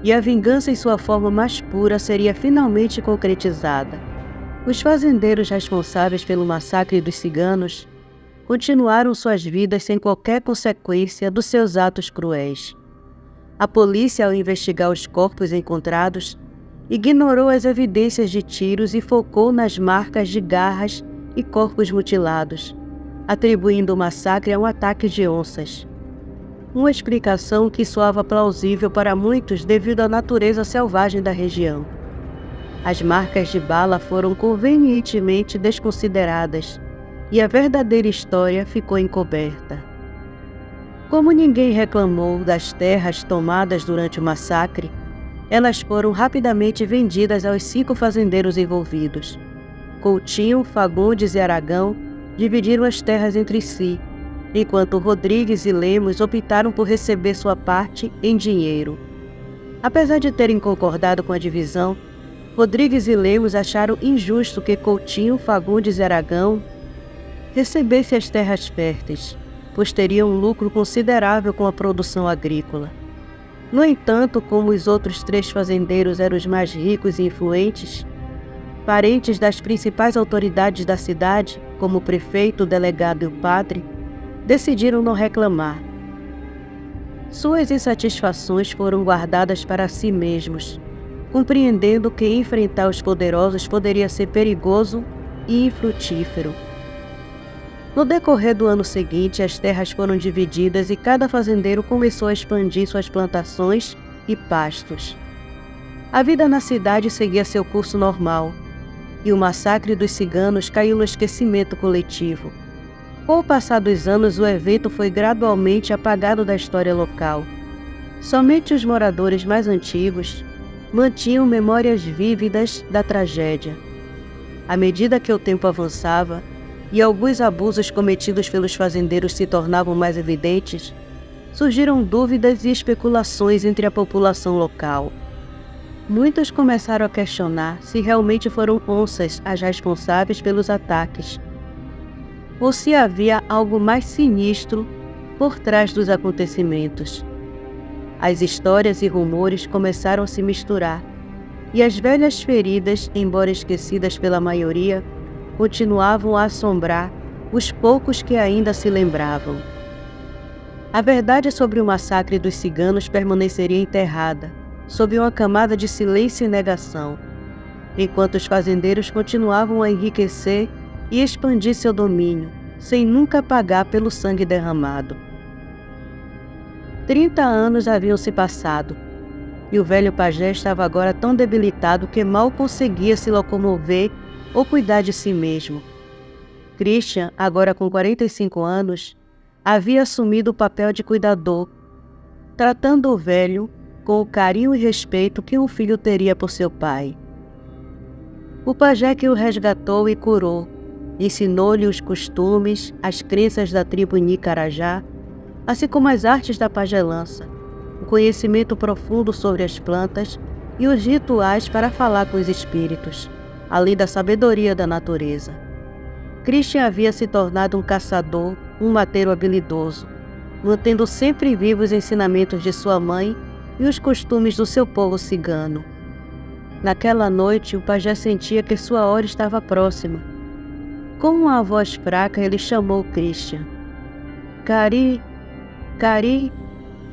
e a vingança em sua forma mais pura seria finalmente concretizada. Os fazendeiros responsáveis pelo massacre dos ciganos continuaram suas vidas sem qualquer consequência dos seus atos cruéis. A polícia, ao investigar os corpos encontrados, ignorou as evidências de tiros e focou nas marcas de garras e corpos mutilados, atribuindo o massacre a um ataque de onças. Uma explicação que soava plausível para muitos devido à natureza selvagem da região. As marcas de bala foram convenientemente desconsideradas e a verdadeira história ficou encoberta. Como ninguém reclamou das terras tomadas durante o massacre, elas foram rapidamente vendidas aos 5 fazendeiros envolvidos. Coutinho, Fagundes e Aragão dividiram as terras entre si, enquanto Rodrigues e Lemos optaram por receber sua parte em dinheiro. Apesar de terem concordado com a divisão, Rodrigues e Lemos acharam injusto que Coutinho, Fagundes e Aragão recebessem as terras férteis, pois teriam um lucro considerável com a produção agrícola. No entanto, como os outros 3 fazendeiros eram os mais ricos e influentes, parentes das principais autoridades da cidade, como o prefeito, o delegado e o padre, decidiram não reclamar. Suas insatisfações foram guardadas para si mesmos, compreendendo que enfrentar os poderosos poderia ser perigoso e infrutífero. No decorrer do ano seguinte, as terras foram divididas e cada fazendeiro começou a expandir suas plantações e pastos. A vida na cidade seguia seu curso normal, e o massacre dos ciganos caiu no esquecimento coletivo. Com o passar dos anos, o evento foi gradualmente apagado da história local. Somente os moradores mais antigos mantinham memórias vívidas da tragédia. À medida que o tempo avançava e alguns abusos cometidos pelos fazendeiros se tornavam mais evidentes, surgiram dúvidas e especulações entre a população local. Muitos começaram a questionar se realmente foram onças as responsáveis pelos ataques, ou se havia algo mais sinistro por trás dos acontecimentos. As histórias e rumores começaram a se misturar, e as velhas feridas, embora esquecidas pela maioria, continuavam a assombrar os poucos que ainda se lembravam. A verdade sobre o massacre dos ciganos permaneceria enterrada, sob uma camada de silêncio e negação, enquanto os fazendeiros continuavam a enriquecer e expandir seu domínio, sem nunca pagar pelo sangue derramado. 30 anos haviam se passado, e o velho pajé estava agora tão debilitado que mal conseguia se locomover ou cuidar de si mesmo. Christian, agora com 45 anos, havia assumido o papel de cuidador, tratando o velho com o carinho e respeito que um filho teria por seu pai. O pajé que o resgatou e curou, ensinou-lhe os costumes, as crenças da tribo Nicarajá, assim como as artes da pajelança, o conhecimento profundo sobre as plantas e os rituais para falar com os espíritos, além da sabedoria da natureza. Christian havia se tornado um caçador, um mateiro habilidoso, mantendo sempre vivos os ensinamentos de sua mãe e os costumes do seu povo cigano. Naquela noite, o pajé sentia que sua hora estava próxima. Com uma voz fraca, ele chamou Christian. Cari, Cari,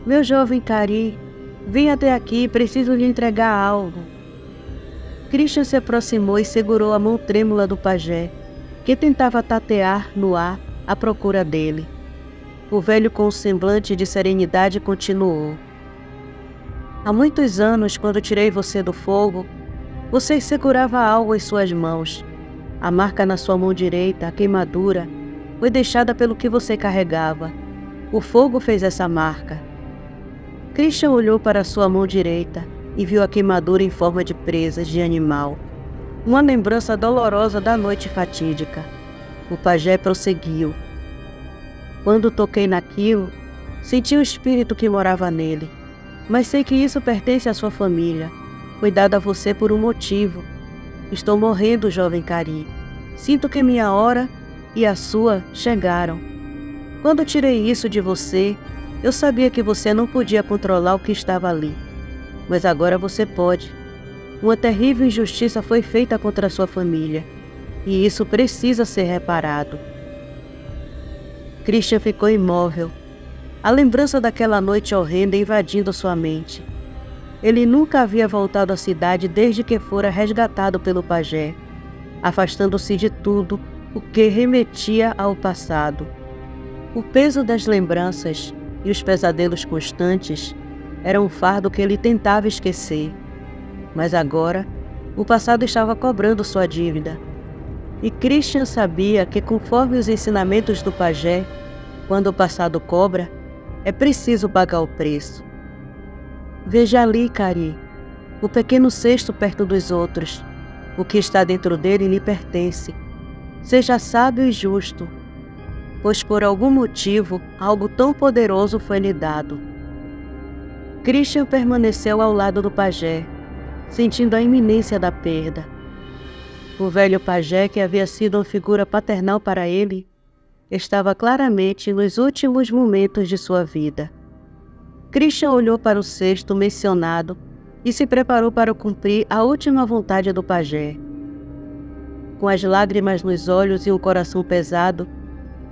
meu jovem Cari, vem até aqui, preciso lhe entregar algo. Christian se aproximou e segurou a mão trêmula do pajé, que tentava tatear no ar à procura dele. O velho, com um semblante de serenidade, continuou. Há muitos anos, quando tirei você do fogo, você segurava algo em suas mãos. A marca na sua mão direita, a queimadura, foi deixada pelo que você carregava. O fogo fez essa marca. Christian olhou para sua mão direita e viu a queimadura em forma de presas de animal. Uma lembrança dolorosa da noite fatídica. O pajé prosseguiu. Quando toquei naquilo, senti o espírito que morava nele, mas sei que isso pertence à sua família. cuidado a você por um motivo. Estou morrendo, jovem Cari. Sinto que minha hora e a sua chegaram. Quando tirei isso de você, eu sabia que você não podia controlar o que estava ali. Mas agora você pode. Uma terrível injustiça foi feita contra sua família, e isso precisa ser reparado. Christian ficou imóvel, a lembrança daquela noite horrenda invadindo sua mente. Ele nunca havia voltado à cidade desde que fora resgatado pelo pajé, afastando-se de tudo o que remetia ao passado. O peso das lembranças e os pesadelos constantes eram um fardo que ele tentava esquecer. Mas agora, o passado estava cobrando sua dívida. E Christian sabia que, conforme os ensinamentos do pajé, quando o passado cobra, é preciso pagar o preço. Veja ali, Cari, o pequeno cesto perto dos outros. O que está dentro dele lhe pertence. Seja sábio e justo, pois por algum motivo algo tão poderoso foi lhe dado. Christian permaneceu ao lado do pajé, sentindo a iminência da perda. O velho pajé, que havia sido uma figura paternal para ele, estava claramente nos últimos momentos de sua vida. Christian olhou para o cesto mencionado e se preparou para cumprir a última vontade do pajé. Com as lágrimas nos olhos e um coração pesado,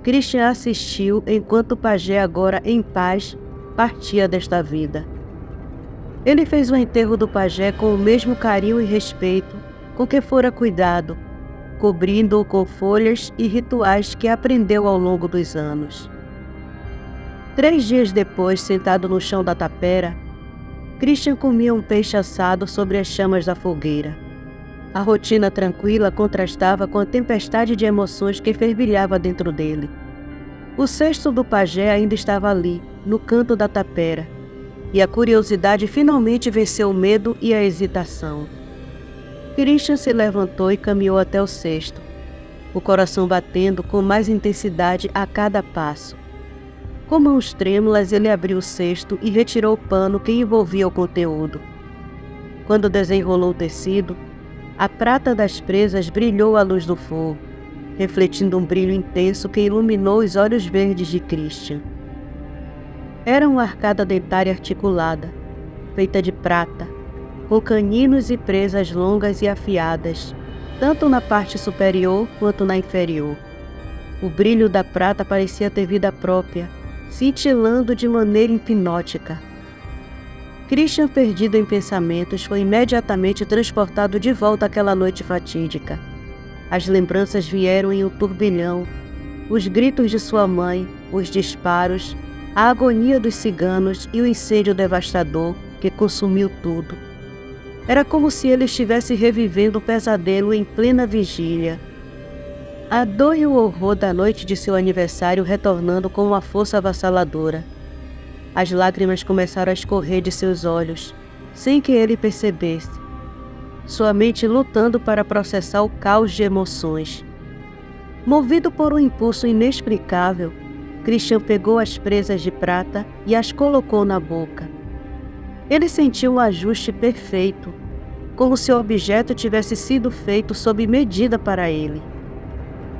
Christian assistiu enquanto o pajé, agora em paz, partia desta vida. Ele fez o enterro do pajé com o mesmo carinho e respeito com que fora cuidado, cobrindo-o com folhas e rituais que aprendeu ao longo dos anos. 3 dias depois, sentado no chão da tapera, Christian comia um peixe assado sobre as chamas da fogueira. A rotina tranquila contrastava com a tempestade de emoções que fervilhava dentro dele. O cesto do pajé ainda estava ali, no canto da tapera, e a curiosidade finalmente venceu o medo e a hesitação. Christian se levantou e caminhou até o cesto, o coração batendo com mais intensidade a cada passo. Com mãos trêmulas, ele abriu o cesto e retirou o pano que envolvia o conteúdo. Quando desenrolou o tecido, a prata das presas brilhou à luz do fogo, refletindo um brilho intenso que iluminou os olhos verdes de Christian. Era uma arcada dentária articulada, feita de prata, com caninos e presas longas e afiadas, tanto na parte superior quanto na inferior. O brilho da prata parecia ter vida própria, cintilando de maneira hipnótica. Christian, perdido em pensamentos, foi imediatamente transportado de volta àquela noite fatídica. As lembranças vieram em um turbilhão, os gritos de sua mãe, os disparos, a agonia dos ciganos e o incêndio devastador que consumiu tudo. Era como se ele estivesse revivendo um pesadelo em plena vigília. A dor e o horror da noite de seu aniversário retornando com uma força avassaladora. As lágrimas começaram a escorrer de seus olhos, sem que ele percebesse. Sua mente lutando para processar o caos de emoções. Movido por um impulso inexplicável, Christian pegou as presas de prata e as colocou na boca. Ele sentiu um ajuste perfeito, como se o objeto tivesse sido feito sob medida para ele.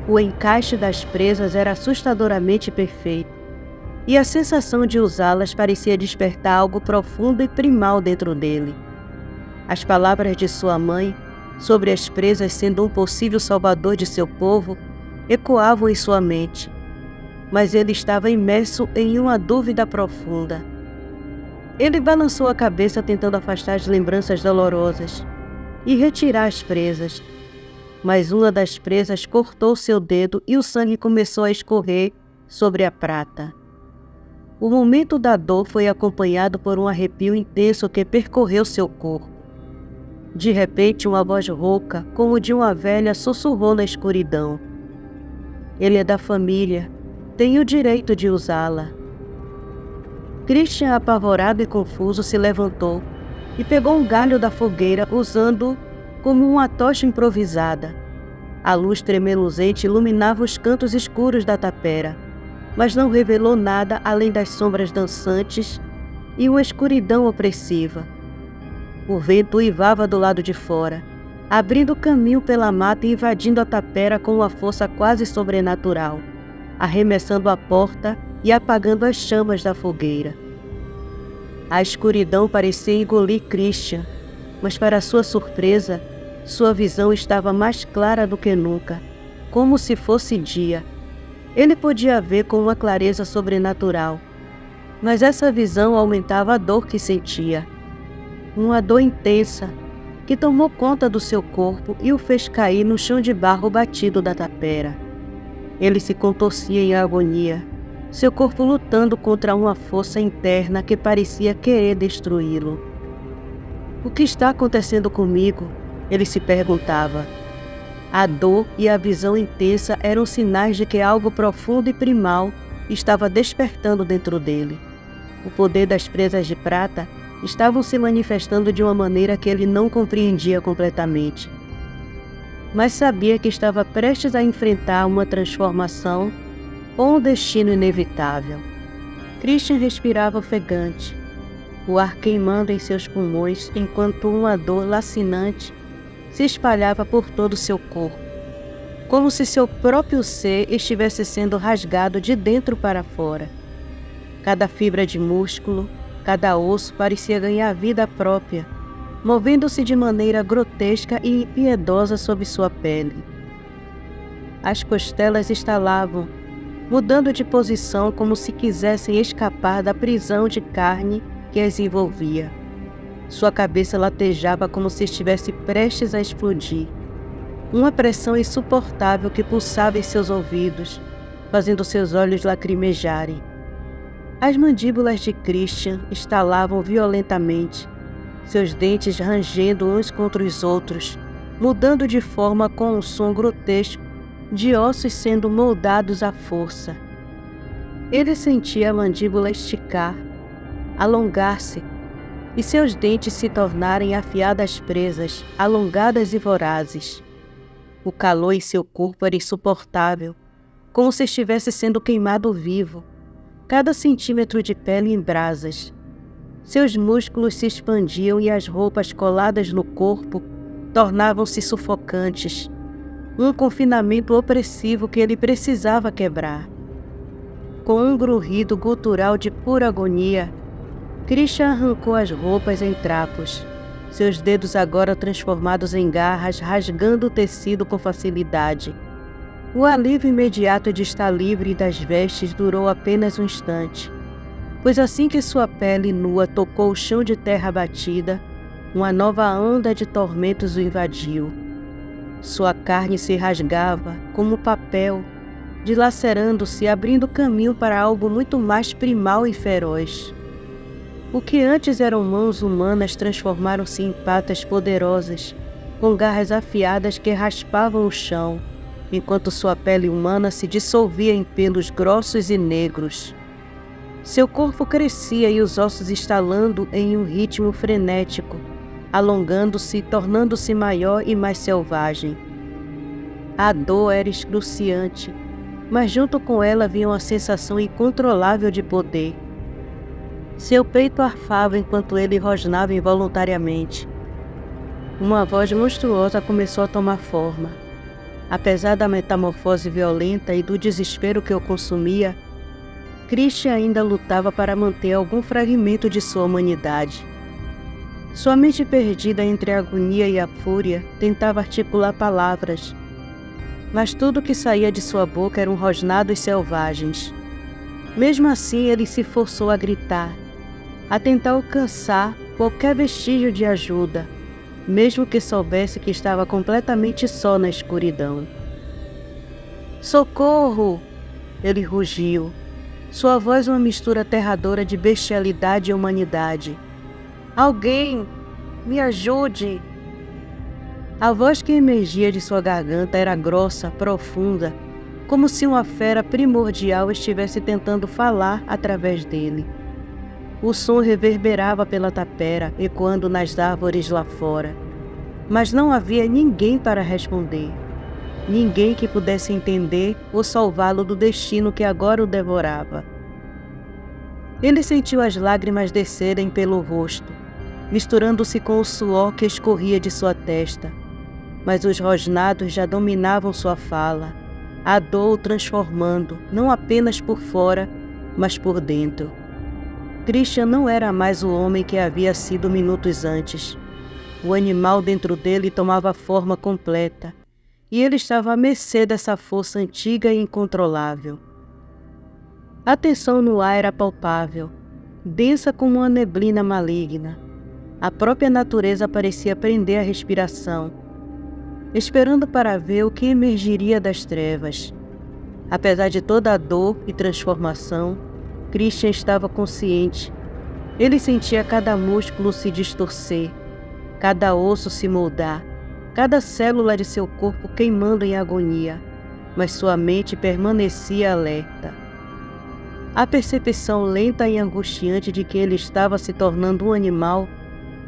O encaixe das presas era assustadoramente perfeito, e a sensação de usá-las parecia despertar algo profundo e primal dentro dele. As palavras de sua mãe, sobre as presas sendo um possível salvador de seu povo, ecoavam em sua mente, mas ele estava imerso em uma dúvida profunda. Ele balançou a cabeça tentando afastar as lembranças dolorosas e retirar as presas, mas uma das presas cortou seu dedo e o sangue começou a escorrer sobre a prata. O momento da dor foi acompanhado por um arrepio intenso que percorreu seu corpo. De repente, uma voz rouca, como de uma velha, sussurrou na escuridão. Ele é da família, tem o direito de usá-la. Christian, apavorado e confuso, se levantou e pegou um galho da fogueira, usando-o como uma tocha improvisada. A luz tremeluzente iluminava os cantos escuros da tapera, mas não revelou nada além das sombras dançantes e uma escuridão opressiva. O vento uivava do lado de fora, abrindo caminho pela mata e invadindo a tapera com uma força quase sobrenatural, arremessando a porta e apagando as chamas da fogueira. A escuridão parecia engolir Christian, mas para sua surpresa, sua visão estava mais clara do que nunca, como se fosse dia. Ele podia ver com uma clareza sobrenatural, mas essa visão aumentava a dor que sentia. Uma dor intensa, que tomou conta do seu corpo e o fez cair no chão de barro batido da tapera. Ele se contorcia em agonia, seu corpo lutando contra uma força interna que parecia querer destruí-lo. O que está acontecendo comigo? Ele se perguntava. A dor e a visão intensa eram sinais de que algo profundo e primal estava despertando dentro dele. O poder das presas de prata estavam se manifestando de uma maneira que ele não compreendia completamente. Mas sabia que estava prestes a enfrentar uma transformação ou um destino inevitável. Christian respirava ofegante, o ar queimando em seus pulmões enquanto uma dor lacinante se espalhava por todo o seu corpo, como se seu próprio ser estivesse sendo rasgado de dentro para fora. Cada fibra de músculo, cada osso parecia ganhar vida própria, movendo-se de maneira grotesca e impiedosa sob sua pele. As costelas estalavam, mudando de posição como se quisessem escapar da prisão de carne que as envolvia. Sua cabeça latejava como se estivesse prestes a explodir. Uma pressão insuportável que pulsava em seus ouvidos, fazendo seus olhos lacrimejarem. As mandíbulas de Christian estalavam violentamente, seus dentes rangendo uns contra os outros, mudando de forma com um som grotesco de ossos sendo moldados à força. Ele sentia a mandíbula esticar, alongar-se, e seus dentes se tornarem afiadas presas, alongadas e vorazes. O calor em seu corpo era insuportável, como se estivesse sendo queimado vivo, cada centímetro de pele em brasas. Seus músculos se expandiam e as roupas coladas no corpo tornavam-se sufocantes, um confinamento opressivo que ele precisava quebrar. Com um grunhido gutural de pura agonia, Christian arrancou as roupas em trapos, seus dedos agora transformados em garras rasgando o tecido com facilidade. O alívio imediato de estar livre das vestes durou apenas um instante, pois assim que sua pele nua tocou o chão de terra batida, uma nova onda de tormentos o invadiu. Sua carne se rasgava como papel, dilacerando-se, abrindo caminho para algo muito mais primal e feroz. O que antes eram mãos humanas transformaram-se em patas poderosas, com garras afiadas que raspavam o chão, enquanto sua pele humana se dissolvia em pelos grossos e negros. Seu corpo crescia e os ossos estalando em um ritmo frenético, alongando-se e tornando-se maior e mais selvagem. A dor era excruciante, mas junto com ela vinha uma sensação incontrolável de poder. Seu peito arfava enquanto ele rosnava involuntariamente. Uma voz monstruosa começou a tomar forma. Apesar da metamorfose violenta e do desespero que o consumia, Christian ainda lutava para manter algum fragmento de sua humanidade. Sua mente perdida entre a agonia e a fúria tentava articular palavras, mas tudo que saía de sua boca eram rosnados selvagens. Mesmo assim, ele se forçou a gritar, a tentar alcançar qualquer vestígio de ajuda, mesmo que soubesse que estava completamente só na escuridão. "Socorro!" Ele rugiu, sua voz uma mistura aterradora de bestialidade e humanidade. "Alguém, me ajude!" A voz que emergia de sua garganta era grossa, profunda, como se uma fera primordial estivesse tentando falar através dele. O som reverberava pela tapera, ecoando nas árvores lá fora. Mas não havia ninguém para responder. Ninguém que pudesse entender ou salvá-lo do destino que agora o devorava. Ele sentiu as lágrimas descerem pelo rosto. misturando-se com o suor que escorria de sua testa. Mas os rosnados já dominavam sua fala, a dor o transformando, não apenas por fora, mas por dentro. Christian não era mais o homem que havia sido minutos antes. O animal dentro dele tomava forma completa, e ele estava à mercê dessa força antiga e incontrolável. A tensão no ar era palpável, densa como uma neblina maligna. A própria natureza parecia prender a respiração, esperando para ver o que emergiria das trevas. Apesar de toda a dor e transformação, Christian estava consciente. Ele sentia cada músculo se distorcer, cada osso se moldar, cada célula de seu corpo queimando em agonia, mas sua mente permanecia alerta. A percepção lenta e angustiante de que ele estava se tornando um animal,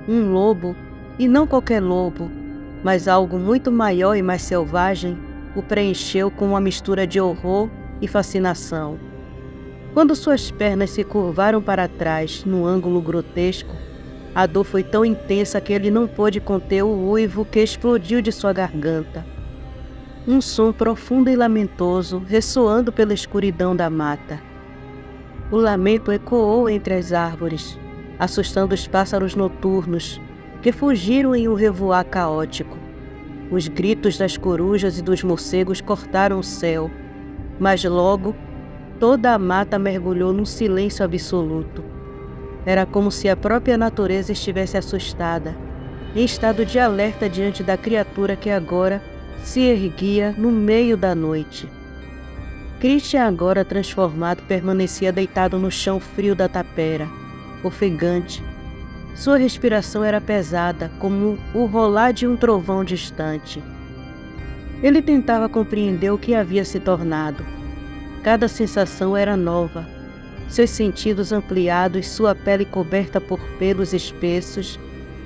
um lobo, e não qualquer lobo, mas algo muito maior e mais selvagem, o preencheu com uma mistura de horror e fascinação. Quando suas pernas se curvaram para trás, num ângulo grotesco, a dor foi tão intensa que ele não pôde conter o uivo que explodiu de sua garganta. Um som profundo e lamentoso ressoando pela escuridão da mata. O lamento ecoou entre as árvores, assustando os pássaros noturnos, que fugiram em um revoar caótico. Os gritos das corujas e dos morcegos cortaram o céu, mas logo toda a mata mergulhou num silêncio absoluto. Era como se a própria natureza estivesse assustada, em estado de alerta diante da criatura que agora se erguia no meio da noite. Christian, agora transformado, permanecia deitado no chão frio da tapera, ofegante. Sua respiração era pesada, como o rolar de um trovão distante. Ele tentava compreender o que havia se tornado. Cada sensação era nova. Seus sentidos ampliados, sua pele coberta por pelos espessos,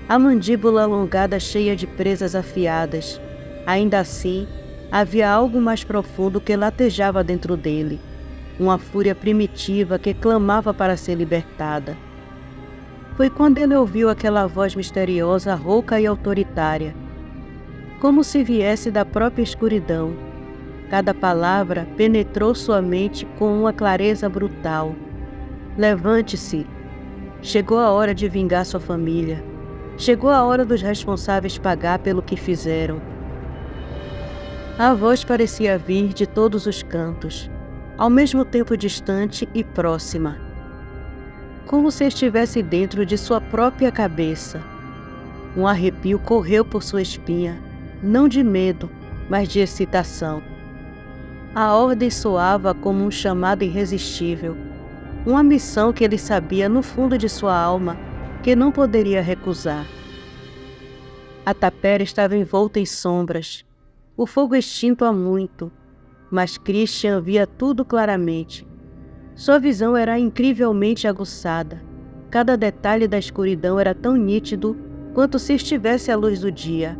a mandíbula alongada cheia de presas afiadas. Ainda assim, havia algo mais profundo que latejava dentro dele, uma fúria primitiva que clamava para ser libertada. Foi quando ele ouviu aquela voz misteriosa, rouca e autoritária, como se viesse da própria escuridão. Cada palavra penetrou sua mente com uma clareza brutal. Levante-se. Chegou a hora de vingar sua família. Chegou a hora dos responsáveis pagar pelo que fizeram. A voz parecia vir de todos os cantos, ao mesmo tempo distante e próxima, como se estivesse dentro de sua própria cabeça. Um arrepio correu por sua espinha, não de medo, mas de excitação. A ordem soava como um chamado irresistível, uma missão que ele sabia no fundo de sua alma que não poderia recusar. A tapera estava envolta em sombras, o fogo extinto há muito, mas Christian via tudo claramente. Sua visão era incrivelmente aguçada. Cada detalhe da escuridão era tão nítido quanto se estivesse à luz do dia.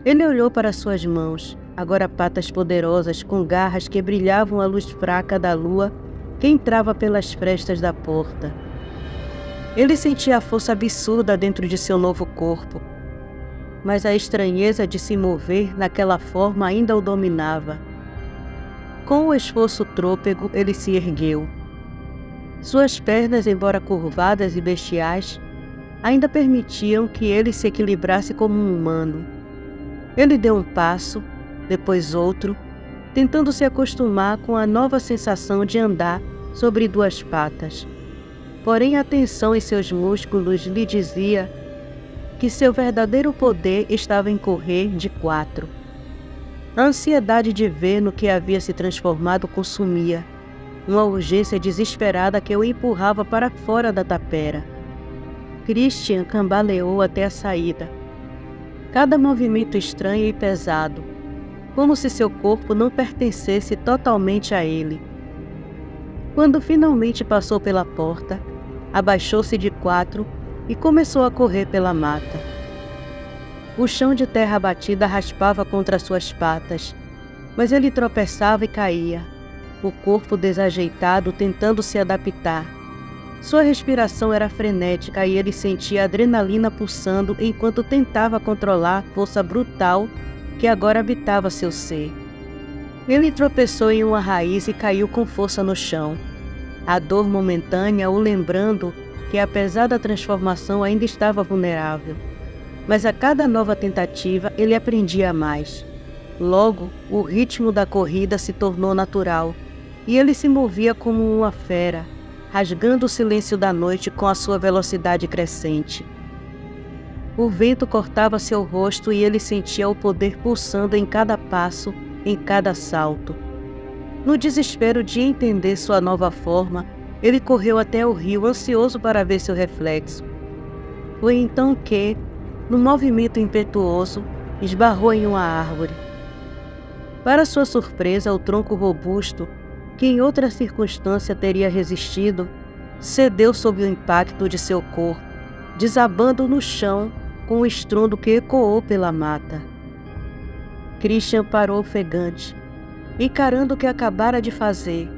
Ele olhou para suas mãos, agora patas poderosas com garras que brilhavam à luz fraca da lua que entrava pelas frestas da porta. Ele sentia a força absurda dentro de seu novo corpo, mas a estranheza de se mover naquela forma ainda o dominava. Com o esforço trôpego, ele se ergueu. Suas pernas, embora curvadas e bestiais, ainda permitiam que ele se equilibrasse como um humano. Ele deu um passo, depois outro, tentando se acostumar com a nova sensação de andar sobre duas patas. Porém, a tensão em seus músculos lhe dizia que seu verdadeiro poder estava em correr de 4. A ansiedade de ver no que havia se transformado consumia, uma urgência desesperada que o empurrava para fora da tapera. Christian cambaleou até a saída. Cada movimento estranho e pesado, como se seu corpo não pertencesse totalmente a ele. Quando finalmente passou pela porta, abaixou-se de 4 e começou a correr pela mata. O chão de terra batida raspava contra suas patas, mas ele tropeçava e caía, o corpo desajeitado tentando se adaptar. Sua respiração era frenética e ele sentia a adrenalina pulsando enquanto tentava controlar a força brutal que agora habitava seu ser. Ele tropeçou em uma raiz e caiu com força no chão. A dor momentânea o lembrando que, apesar da transformação, ainda estava vulnerável. Mas a cada nova tentativa, ele aprendia mais. Logo, o ritmo da corrida se tornou natural, e ele se movia como uma fera, rasgando o silêncio da noite com a sua velocidade crescente. O vento cortava seu rosto e ele sentia o poder pulsando em cada passo, em cada salto. No desespero de entender sua nova forma, ele correu até o rio, ansioso para ver seu reflexo. Foi então que, num movimento impetuoso, esbarrou em uma árvore. Para sua surpresa, o tronco robusto, que em outra circunstância teria resistido, cedeu sob o impacto de seu corpo, desabando no chão com um estrondo que ecoou pela mata. Christian parou ofegante, encarando o que acabara de fazer.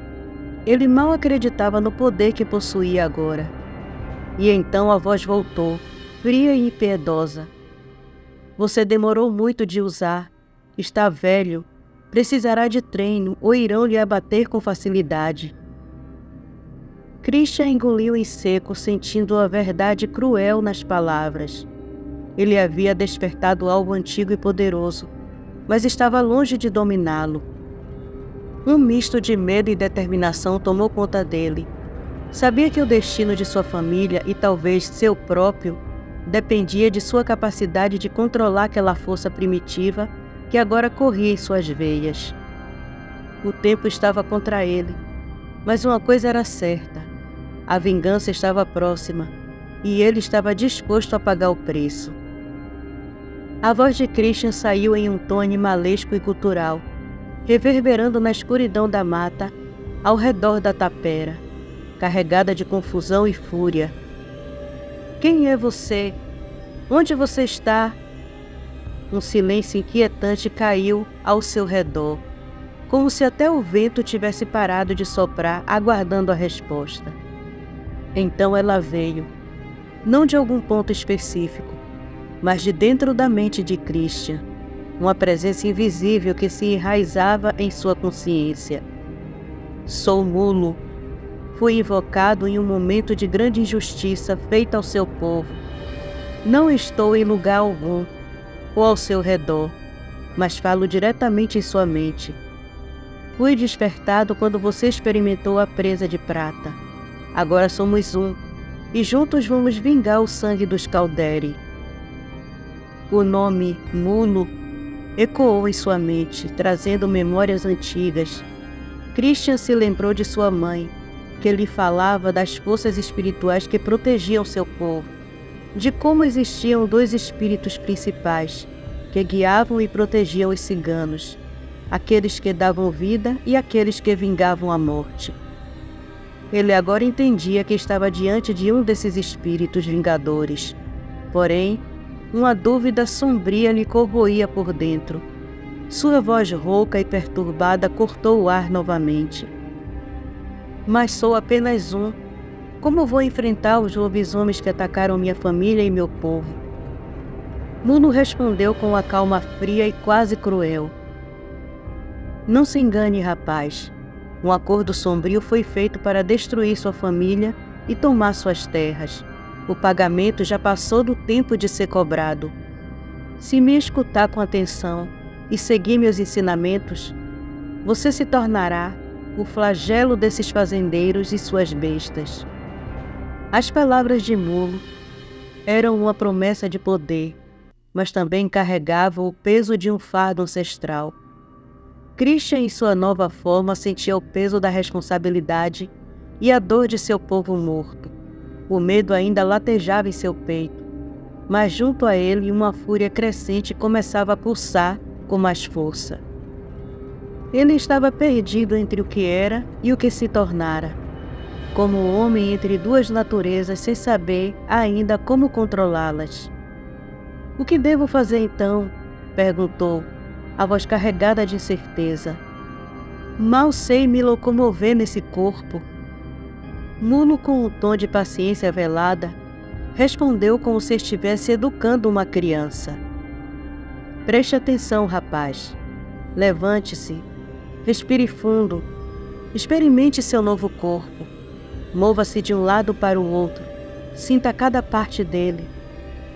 Ele mal acreditava no poder que possuía agora. E então a voz voltou, fria e impiedosa. Você demorou muito de usar, está velho, precisará de treino ou irão lhe abater com facilidade. Christian engoliu em seco, sentindo a verdade cruel nas palavras. Ele havia despertado algo antigo e poderoso, mas estava longe de dominá-lo. Um misto de medo e determinação tomou conta dele. Sabia que o destino de sua família e talvez seu próprio dependia de sua capacidade de controlar aquela força primitiva que agora corria em suas veias. O tempo estava contra ele, mas uma coisa era certa: a vingança estava próxima e ele estava disposto a pagar o preço. A voz de Christian saiu em um tom animalesco e cultural, reverberando na escuridão da mata ao redor da tapera, carregada de confusão e fúria. Quem é você? Onde você está? Um silêncio inquietante caiu ao seu redor, como se até o vento tivesse parado de soprar, aguardando a resposta. Então ela veio, não de algum ponto específico, mas de dentro da mente de Christian, uma presença invisível que se enraizava em sua consciência. Sou mulo. Fui invocado em um momento de grande injustiça feita ao seu povo. Não estou em lugar algum ou ao seu redor, mas falo diretamente em sua mente. Fui despertado quando você experimentou a presa de prata. Agora somos um, e juntos vamos vingar o sangue dos Calderi. O nome Mulo ecoou em sua mente, trazendo memórias antigas. Christian se lembrou de sua mãe, que lhe falava das forças espirituais que protegiam seu povo, de como existiam dois espíritos principais, que guiavam e protegiam os ciganos, aqueles que davam vida e aqueles que vingavam a morte. Ele agora entendia que estava diante de um desses espíritos vingadores. Porém, uma dúvida sombria lhe corroía por dentro. Sua voz rouca e perturbada cortou o ar novamente. Mas sou apenas um. Como vou enfrentar os lobisomens que atacaram minha família e meu povo? Mulo respondeu com uma calma fria e quase cruel. Não se engane, rapaz. Um acordo sombrio foi feito para destruir sua família e tomar suas terras. O pagamento já passou do tempo de ser cobrado. Se me escutar com atenção e seguir meus ensinamentos, você se tornará o flagelo desses fazendeiros e suas bestas. As palavras de Mulo eram uma promessa de poder, mas também carregavam o peso de um fardo ancestral. Christian, em sua nova forma, sentia o peso da responsabilidade e a dor de seu povo morto. O medo ainda latejava em seu peito, mas junto a ele uma fúria crescente começava a pulsar com mais força. Ele estava perdido entre o que era e o que se tornara, como o homem entre duas naturezas sem saber ainda como controlá-las. O que devo fazer então? Perguntou, a voz carregada de incerteza. Mal sei me locomover nesse corpo. Mulo, com um tom de paciência velada, respondeu como se estivesse educando uma criança. Preste atenção, rapaz. Levante-se, respire fundo, experimente seu novo corpo. Mova-se de um lado para o outro, sinta cada parte dele.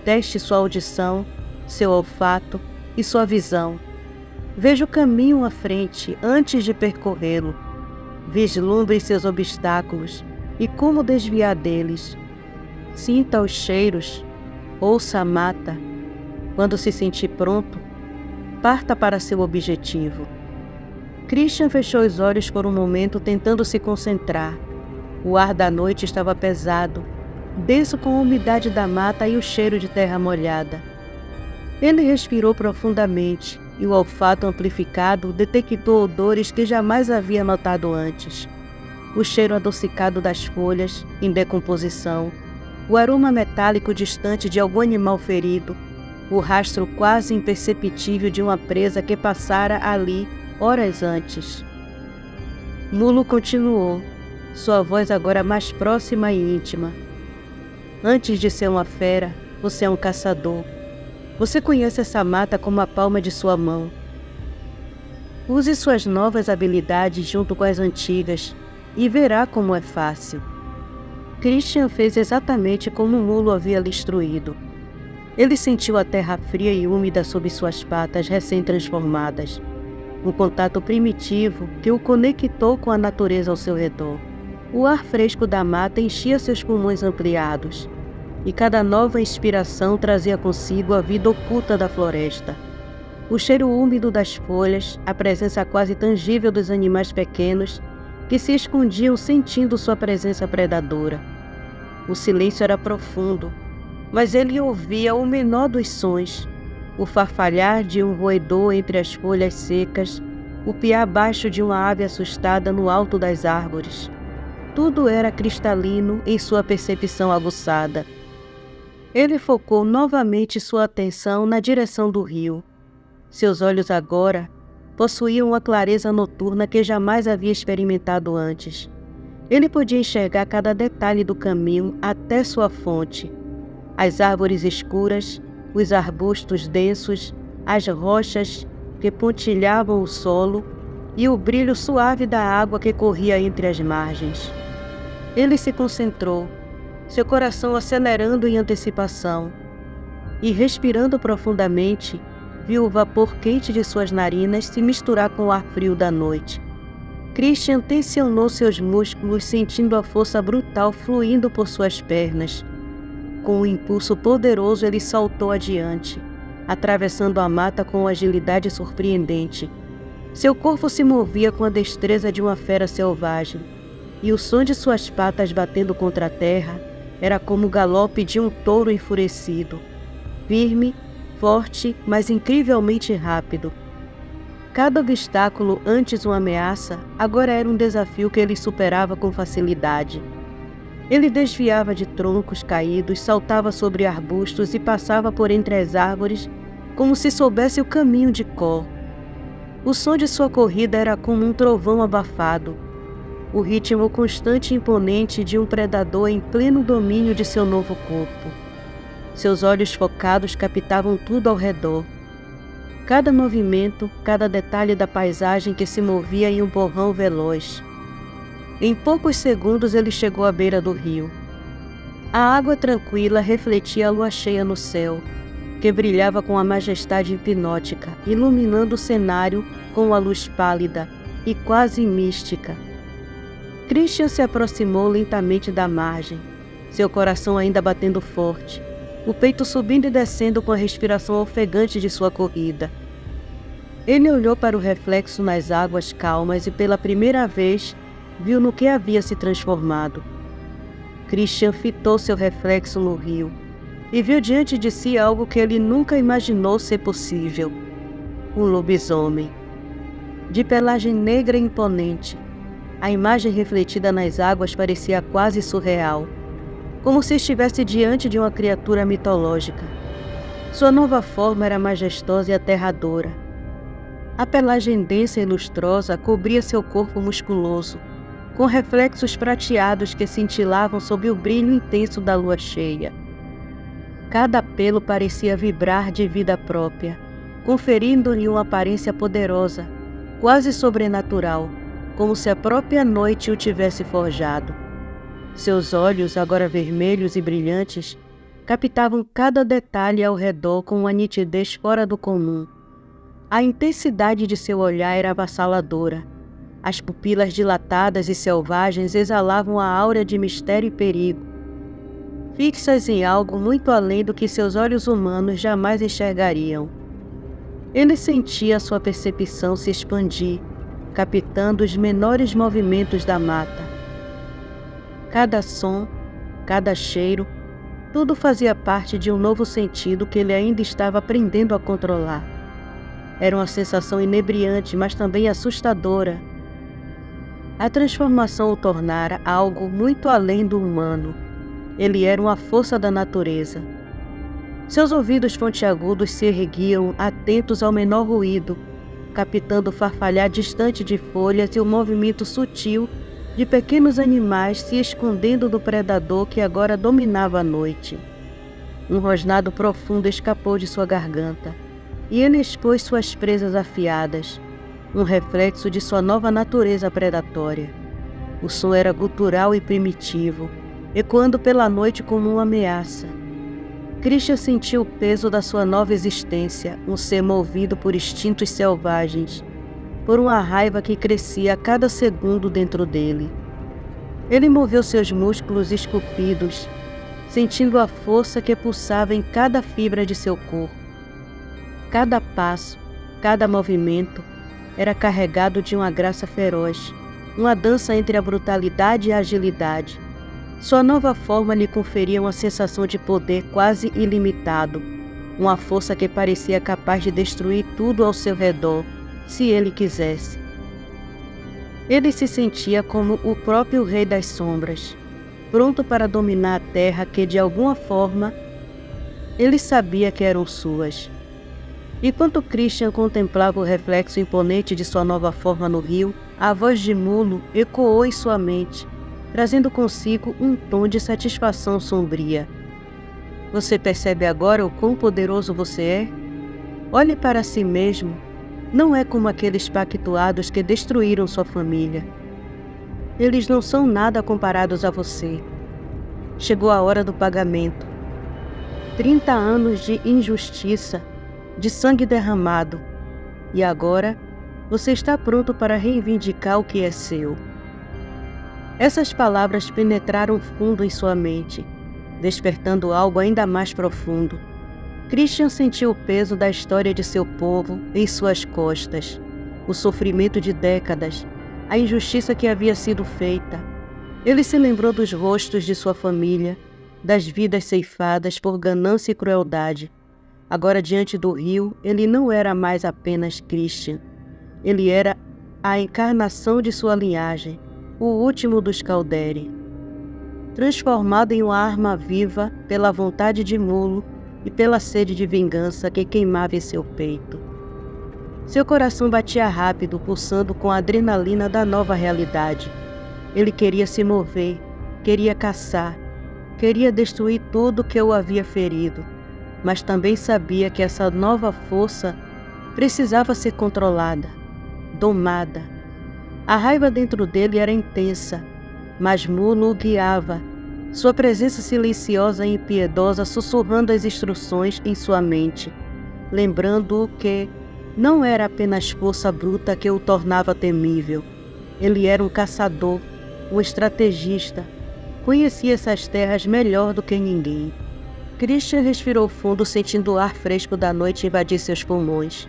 Teste sua audição, seu olfato e sua visão. Veja o caminho à frente antes de percorrê-lo. Vislumbre seus obstáculos e como desviar deles. Sinta os cheiros, ouça a mata. Quando se sentir pronto, parta para seu objetivo. Christian fechou os olhos por um momento, tentando se concentrar. O ar da noite estava pesado, denso com a umidade da mata e o cheiro de terra molhada. Ele respirou profundamente e o olfato amplificado detectou odores que jamais havia notado antes. O cheiro adocicado das folhas, em decomposição, o aroma metálico distante de algum animal ferido, o rastro quase imperceptível de uma presa que passara ali horas antes. Mulo continuou, sua voz agora mais próxima e íntima. Antes de ser uma fera, você é um caçador. Você conhece essa mata como a palma de sua mão. Use suas novas habilidades junto com as antigas e verá como é fácil. Christian fez exatamente como o mulo havia lhe instruído. Ele sentiu a terra fria e úmida sob suas patas recém-transformadas, um contato primitivo que o conectou com a natureza ao seu redor. O ar fresco da mata enchia seus pulmões ampliados, e cada nova inspiração trazia consigo a vida oculta da floresta. O cheiro úmido das folhas, a presença quase tangível dos animais pequenos que se escondiam sentindo sua presença predadora. O silêncio era profundo, mas ele ouvia o menor dos sons, o farfalhar de um roedor entre as folhas secas, o piar baixo de uma ave assustada no alto das árvores. Tudo era cristalino em sua percepção aguçada. Ele focou novamente sua atenção na direção do rio. Seus olhos agora possuíam uma clareza noturna que jamais havia experimentado antes. Ele podia enxergar cada detalhe do caminho até sua fonte. As árvores escuras, os arbustos densos, as rochas que pontilhavam o solo e o brilho suave da água que corria entre as margens. Ele se concentrou, seu coração acelerando em antecipação, e respirando profundamente, viu o vapor quente de suas narinas se misturar com o ar frio da noite. Christian tensionou seus músculos, sentindo a força brutal fluindo por suas pernas. Com um impulso poderoso, ele saltou adiante, atravessando a mata com uma agilidade surpreendente. Seu corpo se movia com a destreza de uma fera selvagem, e o som de suas patas batendo contra a terra era como o galope de um touro enfurecido, firme, forte, mas incrivelmente rápido. Cada obstáculo, antes uma ameaça, agora era um desafio que ele superava com facilidade. Ele desviava de troncos caídos, saltava sobre arbustos e passava por entre as árvores como se soubesse o caminho de cor. O som de sua corrida era como um trovão abafado, o ritmo constante e imponente de um predador em pleno domínio de seu novo corpo. Seus olhos focados captavam tudo ao redor. Cada movimento, cada detalhe da paisagem que se movia em um borrão veloz. Em poucos segundos ele chegou à beira do rio. A água tranquila refletia a lua cheia no céu, que brilhava com a majestade hipnótica, iluminando o cenário com uma luz pálida e quase mística. Christian se aproximou lentamente da margem, seu coração ainda batendo forte, o peito subindo e descendo com a respiração ofegante de sua corrida. Ele olhou para o reflexo nas águas calmas e pela primeira vez viu no que havia se transformado. Christian fitou seu reflexo no rio e viu diante de si algo que ele nunca imaginou ser possível: um lobisomem. De pelagem negra e imponente, a imagem refletida nas águas parecia quase surreal, como se estivesse diante de uma criatura mitológica. Sua nova forma era majestosa e aterradora. A pelagem densa e lustrosa cobria seu corpo musculoso, com reflexos prateados que cintilavam sob o brilho intenso da lua cheia. Cada pelo parecia vibrar de vida própria, conferindo-lhe uma aparência poderosa, quase sobrenatural, como se a própria noite o tivesse forjado. Seus olhos, agora vermelhos e brilhantes, captavam cada detalhe ao redor com uma nitidez fora do comum. A intensidade de seu olhar era avassaladora. As pupilas dilatadas e selvagens exalavam a aura de mistério e perigo, fixas em algo muito além do que seus olhos humanos jamais enxergariam. Ele sentia sua percepção se expandir, captando os menores movimentos da mata. Cada som, cada cheiro, tudo fazia parte de um novo sentido que ele ainda estava aprendendo a controlar. Era uma sensação inebriante, mas também assustadora. A transformação o tornara algo muito além do humano. Ele era uma força da natureza. Seus ouvidos pontiagudos se erguiam, atentos ao menor ruído, captando o farfalhar distante de folhas e o movimento sutil de pequenos animais se escondendo do predador que agora dominava a noite. Um rosnado profundo escapou de sua garganta, e ele expôs suas presas afiadas, um reflexo de sua nova natureza predatória. O som era gutural e primitivo, ecoando pela noite como uma ameaça. Christian sentiu o peso da sua nova existência, um ser movido por instintos selvagens, por uma raiva que crescia a cada segundo dentro dele. Ele moveu seus músculos esculpidos, sentindo a força que pulsava em cada fibra de seu corpo. Cada passo, cada movimento era carregado de uma graça feroz, uma dança entre a brutalidade e a agilidade. Sua nova forma lhe conferia uma sensação de poder quase ilimitado, uma força que parecia capaz de destruir tudo ao seu redor, se ele quisesse. Ele se sentia como o próprio Rei das Sombras, pronto para dominar a terra que, de alguma forma, ele sabia que eram suas. Enquanto Christian contemplava o reflexo imponente de sua nova forma no rio, a voz de Mulo ecoou em sua mente, trazendo consigo um tom de satisfação sombria. Você percebe agora o quão poderoso você é? Olhe para si mesmo. Não é como aqueles pactuados que destruíram sua família. Eles não são nada comparados a você. Chegou a hora do pagamento. 30 anos de injustiça, de sangue derramado. E agora, você está pronto para reivindicar o que é seu. Essas palavras penetraram fundo em sua mente, despertando algo ainda mais profundo. Christian sentiu o peso da história de seu povo em suas costas, o sofrimento de décadas, a injustiça que havia sido feita. Ele se lembrou dos rostos de sua família, das vidas ceifadas por ganância e crueldade. Agora, diante do rio, ele não era mais apenas Christian. Ele era a encarnação de sua linhagem, o último dos Calderi. Transformado em uma arma viva pela vontade de Mulo e pela sede de vingança que queimava em seu peito. Seu coração batia rápido, pulsando com a adrenalina da nova realidade. Ele queria se mover, queria caçar, queria destruir tudo que o havia ferido, mas também sabia que essa nova força precisava ser controlada, domada. A raiva dentro dele era intensa, mas Mulo o guiava, sua presença silenciosa e impiedosa sussurrando as instruções em sua mente, lembrando-o que não era apenas força bruta que o tornava temível. Ele era um caçador, um estrategista, conhecia essas terras melhor do que ninguém. Christian respirou fundo, sentindo o ar fresco da noite invadir seus pulmões.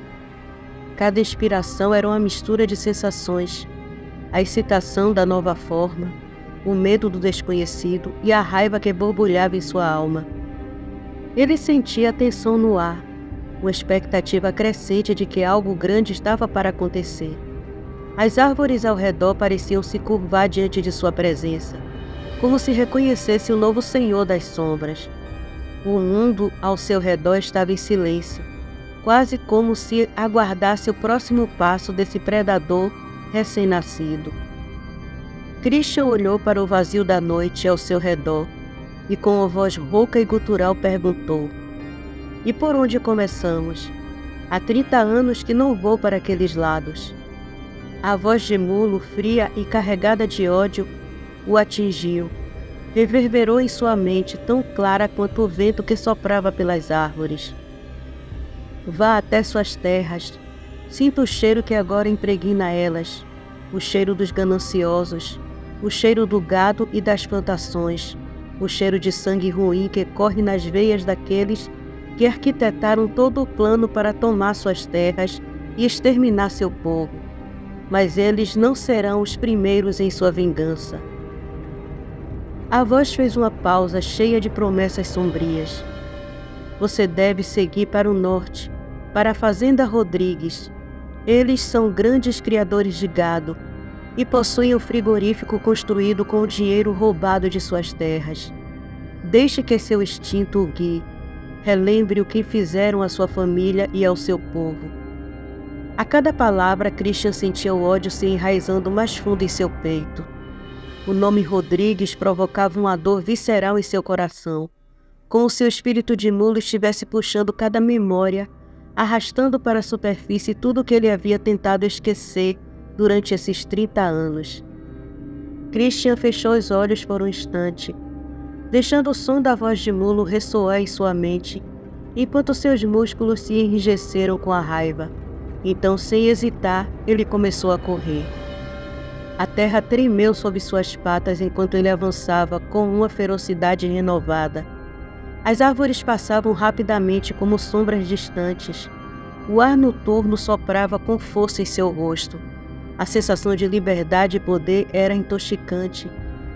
Cada inspiração era uma mistura de sensações, a excitação da nova forma, o medo do desconhecido e a raiva que borbulhava em sua alma. Ele sentia a tensão no ar, uma expectativa crescente de que algo grande estava para acontecer. As árvores ao redor pareciam se curvar diante de sua presença, como se reconhecesse o novo Senhor das Sombras. O mundo ao seu redor estava em silêncio, quase como se aguardasse o próximo passo desse predador recém-nascido. Christian olhou para o vazio da noite ao seu redor e com uma voz rouca e gutural perguntou: "E por onde começamos? Há 30 anos que não vou para aqueles lados." A voz de Mulo, fria e carregada de ódio, o atingiu. Reverberou em sua mente tão clara quanto o vento que soprava pelas árvores. "Vá até suas terras. Sinta o cheiro que agora impregna elas, o cheiro dos gananciosos, o cheiro do gado e das plantações, o cheiro de sangue ruim que corre nas veias daqueles que arquitetaram todo o plano para tomar suas terras e exterminar seu povo. Mas eles não serão os primeiros em sua vingança." A voz fez uma pausa cheia de promessas sombrias. "Você deve seguir para o norte, para a Fazenda Rodrigues. Eles são grandes criadores de gado e possuem um frigorífico construído com o dinheiro roubado de suas terras. Deixe que seu instinto o guie. Relembre o que fizeram à sua família e ao seu povo." A cada palavra, Christian sentia o ódio se enraizando mais fundo em seu peito. O nome Rodrigues provocava uma dor visceral em seu coração, como se o espírito de Mulo estivesse puxando cada memória, arrastando para a superfície tudo o que ele havia tentado esquecer durante esses 30 anos. Christian fechou os olhos por um instante, deixando o som da voz de Mulo ressoar em sua mente, enquanto seus músculos se enrijeceram com a raiva. Então, sem hesitar, ele começou a correr. A terra tremeu sob suas patas enquanto ele avançava com uma ferocidade renovada. As árvores passavam rapidamente como sombras distantes. O ar noturno soprava com força em seu rosto. A sensação de liberdade e poder era intoxicante,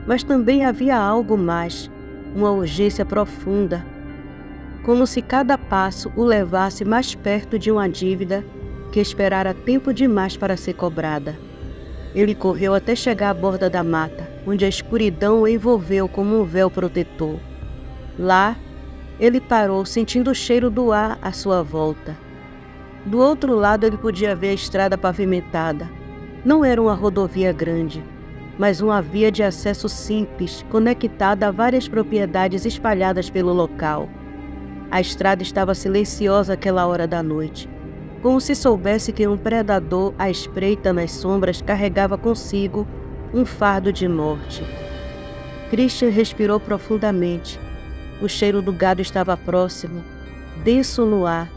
mas também havia algo mais, uma urgência profunda, como se cada passo o levasse mais perto de uma dívida que esperara tempo demais para ser cobrada. Ele correu até chegar à borda da mata, onde a escuridão o envolveu como um véu protetor. Lá, ele parou, sentindo o cheiro do ar à sua volta. Do outro lado, ele podia ver a estrada pavimentada. Não era uma rodovia grande, mas uma via de acesso simples, conectada a várias propriedades espalhadas pelo local. A estrada estava silenciosa àquela hora da noite, como se soubesse que um predador à espreita nas sombras carregava consigo um fardo de morte. Christian respirou profundamente. O cheiro do gado estava próximo, denso no ar.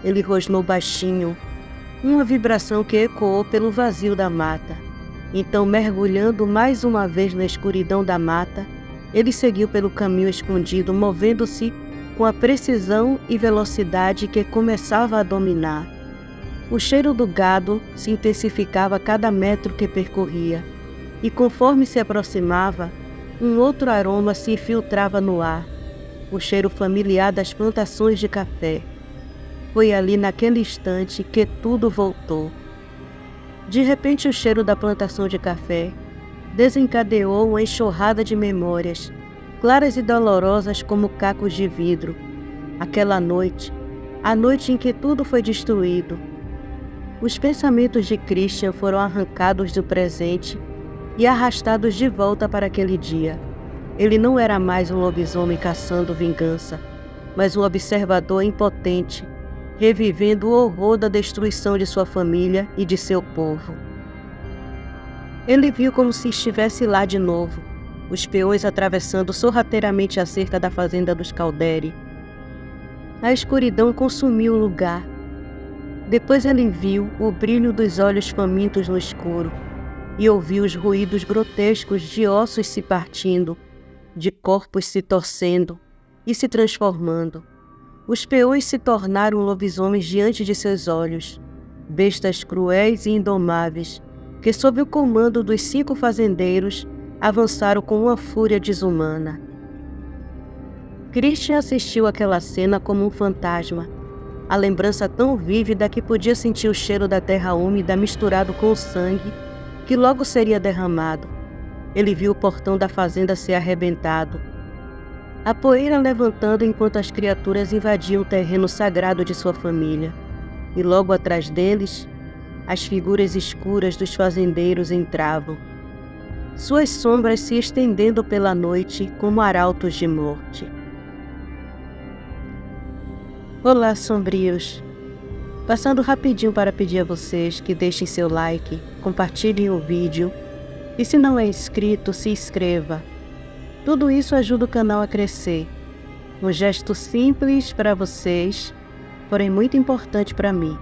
Ele rosnou baixinho, uma vibração que ecoou pelo vazio da mata. Então, mergulhando mais uma vez na escuridão da mata, ele seguiu pelo caminho escondido, movendo-se com a precisão e velocidade que começava a dominar. O cheiro do gado se intensificava a cada metro que percorria, e conforme se aproximava, um outro aroma se infiltrava no ar, o cheiro familiar das plantações de café. Foi ali naquele instante que tudo voltou. De repente, o cheiro da plantação de café desencadeou uma enxurrada de memórias, claras e dolorosas como cacos de vidro. Aquela noite, a noite em que tudo foi destruído. Os pensamentos de Christian foram arrancados do presente e arrastados de volta para aquele dia. Ele não era mais um lobisomem caçando vingança, mas um observador impotente, revivendo o horror da destruição de sua família e de seu povo. Ele viu como se estivesse lá de novo, os peões atravessando sorrateiramente a cerca da fazenda dos Calderi. A escuridão consumiu o lugar. Depois ele viu o brilho dos olhos famintos no escuro e ouviu os ruídos grotescos de ossos se partindo, de corpos se torcendo e se transformando. Os peões se tornaram lobisomens diante de seus olhos, bestas cruéis e indomáveis, que sob o comando dos 5 fazendeiros avançaram com uma fúria desumana. Christian assistiu àquela cena como um fantasma, a lembrança tão vívida que podia sentir o cheiro da terra úmida misturado com o sangue que logo seria derramado. Ele viu o portão da fazenda ser arrebentado, a poeira levantando enquanto as criaturas invadiam o terreno sagrado de sua família, e logo atrás deles, as figuras escuras dos fazendeiros entravam. suas sombras se estendendo pela noite como arautos de morte. Olá, sombrios! Passando rapidinho para pedir a vocês que deixem seu like, compartilhem o vídeo e, se não é inscrito, se inscreva. Tudo isso ajuda o canal a crescer. Um gesto simples para vocês, porém muito importante para mim.